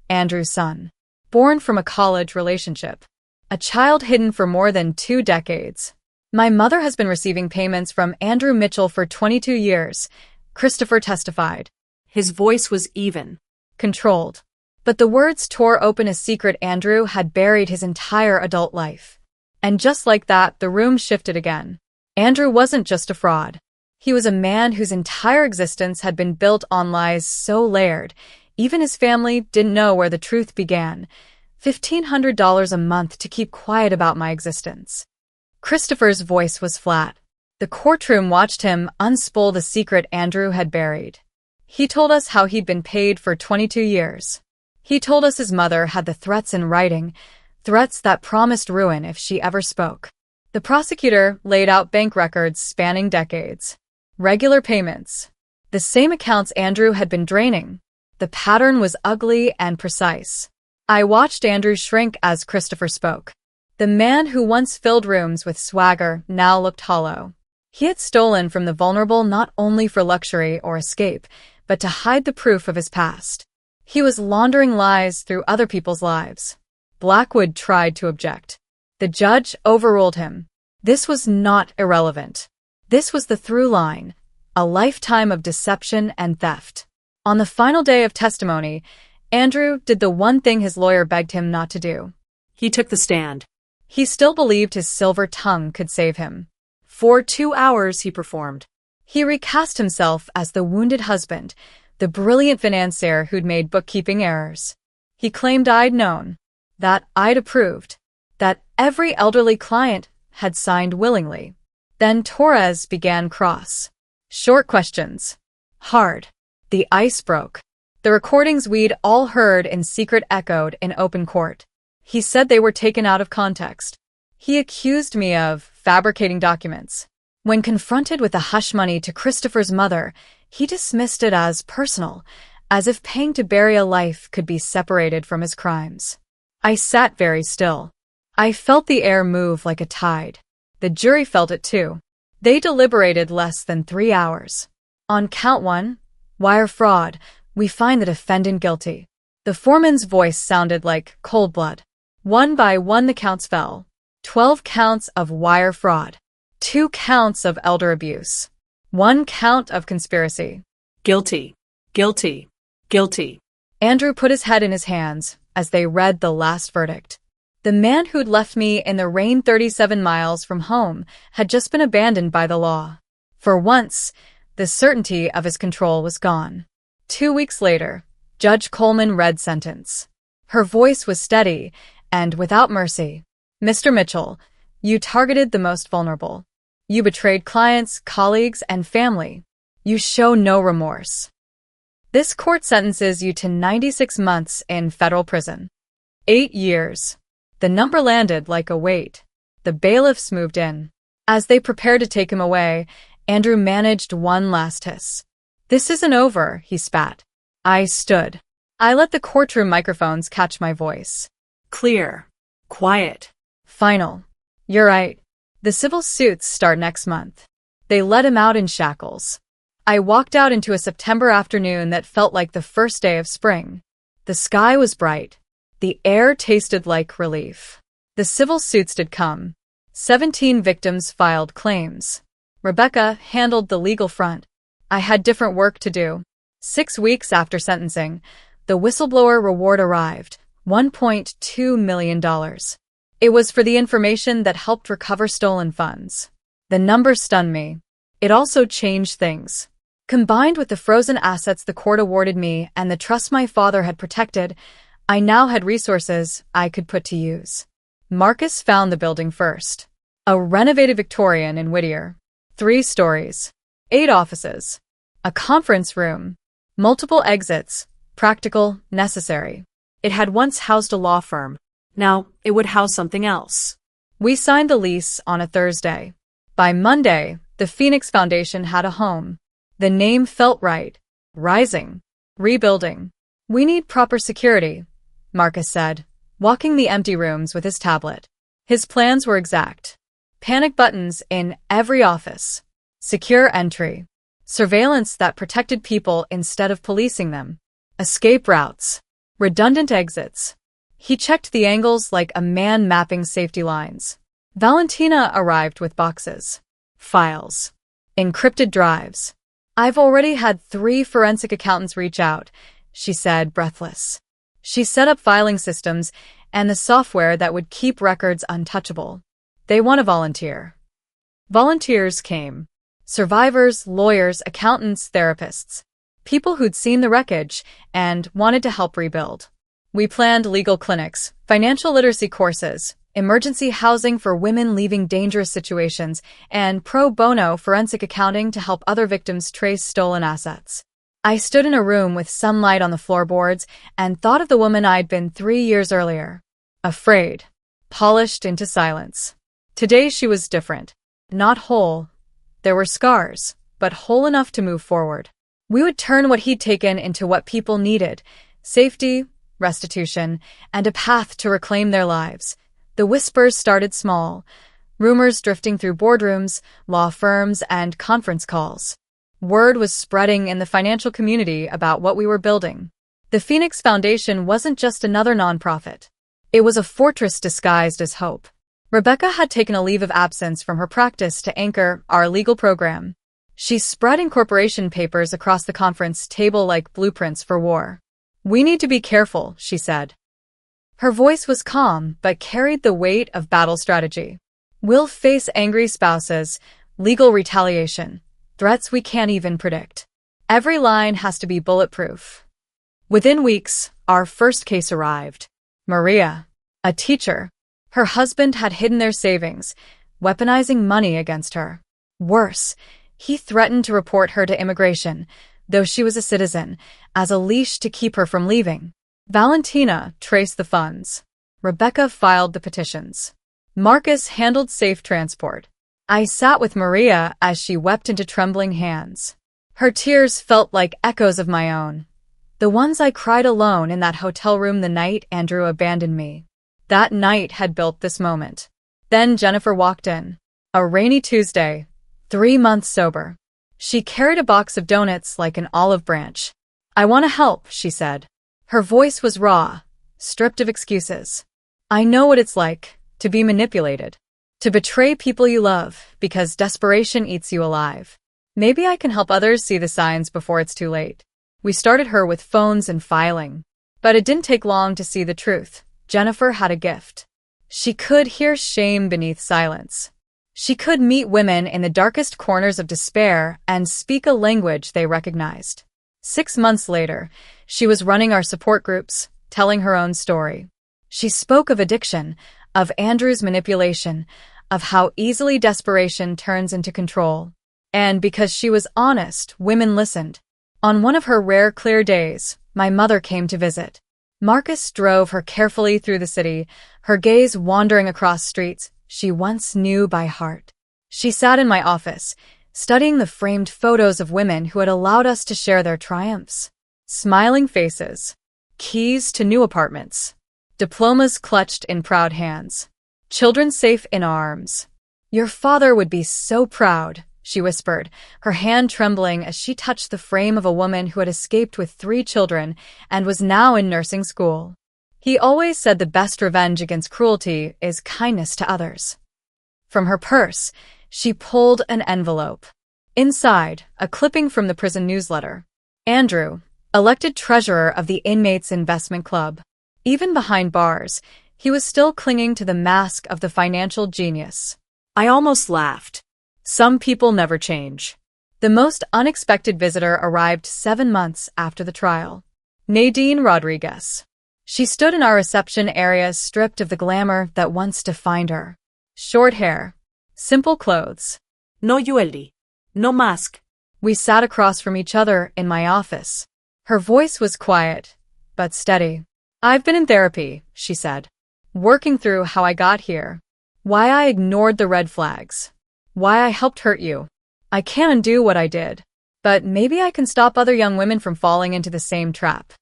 Andrew's son. Born from a college relationship. A child hidden for more than 2 decades. My mother has been receiving payments from Andrew Mitchell for 22 years, Christopher testified. His voice was even. Controlled. But the words tore open a secret Andrew had buried his entire adult life. And just like that, the room shifted again. Andrew wasn't just a fraud. He was a man whose entire existence had been built on lies so layered, even his family didn't know where the truth began. $1,500 a month to keep quiet about my existence. Christopher's voice was flat. The courtroom watched him unspool the secret Andrew had buried. He told us how he'd been paid for 22 years. He told us his mother had the threats in writing, threats that promised ruin if she ever spoke. The prosecutor laid out bank records spanning decades. Regular payments. The same accounts Andrew had been draining. The pattern was ugly and precise. I watched Andrew shrink as Christopher spoke. The man who once filled rooms with swagger now looked hollow. He had stolen from the vulnerable not only for luxury or escape, but to hide the proof of his past. He was laundering lies through other people's lives. Blackwood tried to object. The judge overruled him. This was not irrelevant. This was the through line, a lifetime of deception and theft. On the final day of testimony, Andrew did the one thing his lawyer begged him not to do. He took the stand. He still believed his silver tongue could save him. For 2 hours he performed. He recast himself as the wounded husband, the brilliant financier who'd made bookkeeping errors. He claimed I'd known, that I'd approved, that every elderly client had signed willingly. Then Torres began cross. Short questions. Hard. The ice broke. The recordings we'd all heard in secret echoed in open court. He said they were taken out of context. He accused me of fabricating documents. When confronted with the hush money to Christopher's mother, he dismissed it as personal, as if paying to bury a life could be separated from his crimes. I sat very still. I felt the air move like a tide. The jury felt it too. They deliberated less than 3 hours. On count 1, wire fraud, we find the defendant guilty. The foreman's voice sounded like cold blood. 1 by 1 the counts fell. 12 counts of wire fraud. 2 counts of elder abuse. 1 count of conspiracy. Guilty. Guilty. Guilty. Andrew put his head in his hands as they read the last verdict. The man who'd left me in the rain 37 miles from home had just been abandoned by the law. For once, the certainty of his control was gone. 2 weeks later, Judge Coleman read sentence. Her voice was steady and without mercy. Mr. Mitchell, you targeted the most vulnerable. You betrayed clients, colleagues, and family. You show no remorse. This court sentences you to 96 months in federal prison. 8 years. The number landed like a weight. The bailiffs moved in. As they prepared to take him away, Andrew managed one last hiss. This isn't over, he spat. I stood. I let the courtroom microphones catch my voice. Clear. Quiet. Final. You're right. The civil suits start next month. They let him out in shackles. I walked out into a September afternoon that felt like the first day of spring. The sky was bright. The air tasted like relief. The civil suits did come. 17 victims filed claims. Rebecca handled the legal front. I had different work to do. 6 weeks after sentencing, the whistleblower reward arrived, $1.2 million. It was for the information that helped recover stolen funds. The number stunned me. It also changed things. Combined with the frozen assets the court awarded me and the trust my father had protected, I now had resources I could put to use. Marcus found the building first. A renovated Victorian in Whittier. 3 stories. 8 offices. A conference room. Multiple exits. Practical, necessary. It had once housed a law firm. Now it would house something else. We signed the lease on a Thursday. By Monday, the Phoenix Foundation had a home. The name felt right. Rising. Rebuilding. We need proper security, Marcus said, walking the empty rooms with his tablet. His plans were exact. Panic buttons in every office. Secure entry. surveillance that protected people instead of policing them, escape routes, redundant exits. He checked the angles like a man mapping safety lines. Valentina arrived with boxes, files, encrypted drives. "I've already had 3 forensic accountants reach out," she said, breathless. She set up filing systems and the software that would keep records untouchable. They want to volunteer. Volunteers came. Survivors, lawyers, accountants, therapists. People who'd seen the wreckage and wanted to help rebuild. We planned legal clinics, financial literacy courses, emergency housing for women leaving dangerous situations, and pro bono forensic accounting to help other victims trace stolen assets. I stood in a room with sunlight on the floorboards and thought of the woman I'd been 3 years earlier. Afraid. Polished into silence. Today she was different. Not whole. There were scars, but whole enough to move forward. We would turn what he'd taken into what people needed: safety, restitution, and a path to reclaim their lives. The whispers started small, rumors drifting through boardrooms, law firms, and conference calls. Word was spreading in the financial community about what we were building. The Phoenix Foundation wasn't just another nonprofit. It was a fortress disguised as hope. Rebecca had taken a leave of absence from her practice to anchor our legal program. She spread incorporation papers across the conference table like blueprints for war. "We need to be careful," she said. Her voice was calm, but carried the weight of battle strategy. "We'll face angry spouses, legal retaliation, threats we can't even predict. Every line has to be bulletproof." Within weeks, our first case arrived. Maria, a teacher. Her husband had hidden their savings, weaponizing money against her. Worse, he threatened to report her to immigration, though she was a citizen, as a leash to keep her from leaving. Valentina traced the funds. Rebecca filed the petitions. Marcus handled safe transport. I sat with Maria as she wept into trembling hands. Her tears felt like echoes of my own. The ones I cried alone in that hotel room the night Andrew abandoned me. That night had built this moment. Then Jennifer walked in. A rainy Tuesday, 3 months sober. She carried a box of donuts like an olive branch. "I want to help," she said. Her voice was raw, stripped of excuses. "I know what it's like to be manipulated, to betray people you love because desperation eats you alive. Maybe I can help others see the signs before it's too late." We started her with phones and filing. But it didn't take long to see the truth. Jennifer had a gift. She could hear shame beneath silence. She could meet women in the darkest corners of despair and speak a language they recognized. 6 months later, she was running our support groups, telling her own story. She spoke of addiction, of Andrew's manipulation, of how easily desperation turns into control. And because she was honest, women listened. On one of her rare clear days, my mother came to visit. Marcus drove her carefully through the city, her gaze wandering across streets she once knew by heart. She sat in my office, studying the framed photos of women who had allowed us to share their triumphs. Smiling faces, keys to new apartments, diplomas clutched in proud hands, children safe in arms. "Your father would be so proud," she whispered, her hand trembling as she touched the frame of a woman who had escaped with 3 children and was now in nursing school. "He always said the best revenge against cruelty is kindness to others." From her purse, she pulled an envelope. Inside, a clipping from the prison newsletter. Andrew, elected treasurer of the Inmates Investment Club. Even behind bars, he was still clinging to the mask of the financial genius. I almost laughed. Some people never change. The most unexpected visitor arrived 7 months after the trial. Nadine Rodriguez. She stood in our reception area stripped of the glamour that once defined her. Short hair. Simple clothes. No jewelry. No mask. We sat across from each other in my office. Her voice was quiet, but steady. "I've been in therapy," she said. "Working through how I got here. Why I ignored the red flags. Why I helped hurt you. I can't undo what I did. But maybe I can stop other young women from falling into the same trap."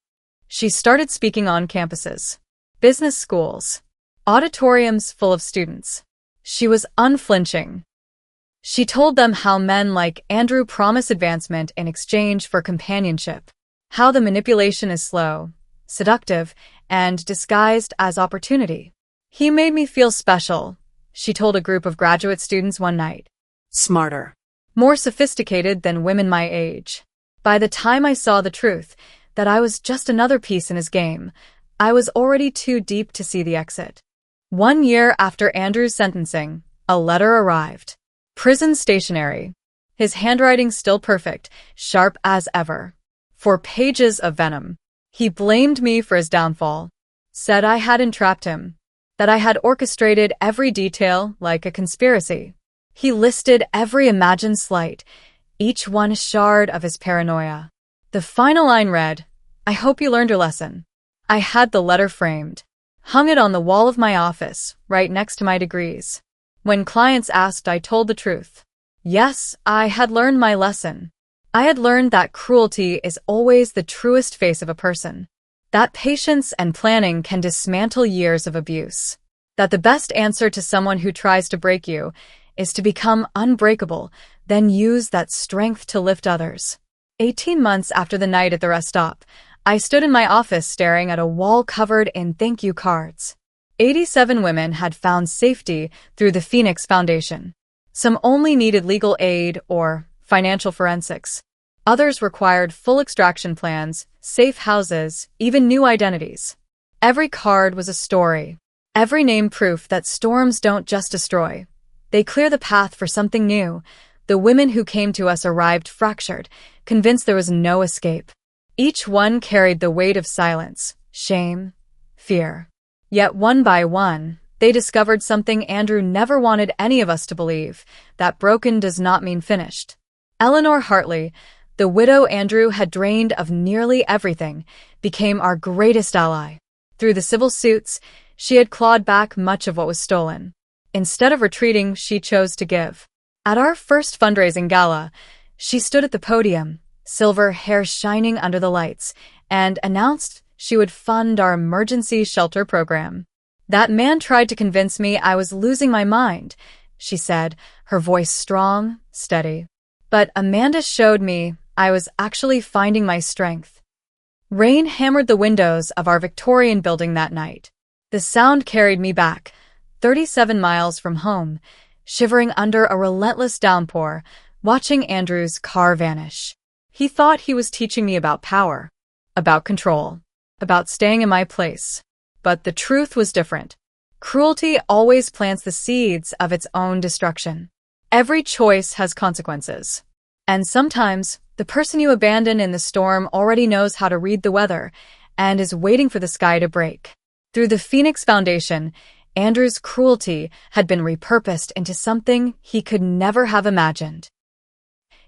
She started speaking on campuses, business schools, auditoriums full of students. She was unflinching. She told them how men like Andrew promise advancement in exchange for companionship, how the manipulation is slow, seductive, and disguised as opportunity. He made me feel special, she told a group of graduate students one night. Smarter. More sophisticated than women my age. By the time I saw the truth, that I was just another piece in his game, I was already too deep to see the exit. 1 year after Andrew's sentencing, a letter arrived. Prison stationery. His handwriting still perfect, sharp as ever. 4 pages of venom. He blamed me for his downfall. Said I had entrapped him. That I had orchestrated every detail like a conspiracy. He listed every imagined slight, each one a shard of his paranoia. The final line read, "I hope you learned your lesson." I had the letter framed. Hung it on the wall of my office, right next to my degrees. When clients asked, I told the truth. Yes, I had learned my lesson. I had learned that cruelty is always the truest face of a person. That patience and planning can dismantle years of abuse. That the best answer to someone who tries to break you is to become unbreakable, then use that strength to lift others. 18 months after the night at the rest stop, I stood in my office staring at a wall covered in thank you cards. 87 women had found safety through the Phoenix Foundation. Some only needed legal aid or financial forensics. Others required full extraction plans, safe houses, even new identities. Every card was a story. Every name proof that storms don't just destroy. They clear the path for something new. The women who came to us arrived fractured, convinced there was no escape. Each one carried the weight of silence, shame, fear. Yet one by one, they discovered something Andrew never wanted any of us to believe, that broken does not mean finished. Eleanor Hartley, the widow Andrew had drained of nearly everything, became our greatest ally. Through the civil suits, she had clawed back much of what was stolen. Instead of retreating, she chose to give. At our first fundraising gala, she stood at the podium, silver hair shining under the lights, and announced she would fund our emergency shelter program. That man tried to convince me I was losing my mind, she said, her voice strong, steady. But Amanda showed me I was actually finding my strength. Rain hammered the windows of our Victorian building that night. The sound carried me back, 37 miles from home, shivering under a relentless downpour, watching Andrew's car vanish. He thought he was teaching me about power, about control, about staying in my place. But the truth was different. Cruelty always plants the seeds of its own destruction. Every choice has consequences. And sometimes, the person you abandon in the storm already knows how to read the weather and is waiting for the sky to break. Through the Phoenix Foundation, Andrew's cruelty had been repurposed into something he could never have imagined.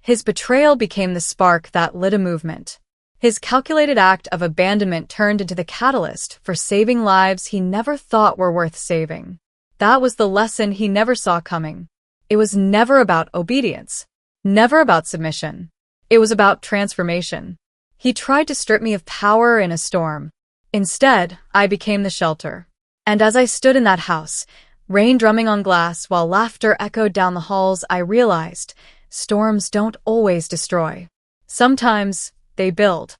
His betrayal became the spark that lit a movement. His calculated act of abandonment turned into the catalyst for saving lives he never thought were worth saving. That was the lesson he never saw coming. It was never about obedience, never about submission. It was about transformation. He tried to strip me of power in a storm. Instead, I became the shelter. And as I stood in that house, rain drumming on glass while laughter echoed down the halls, I realized storms don't always destroy. Sometimes they build.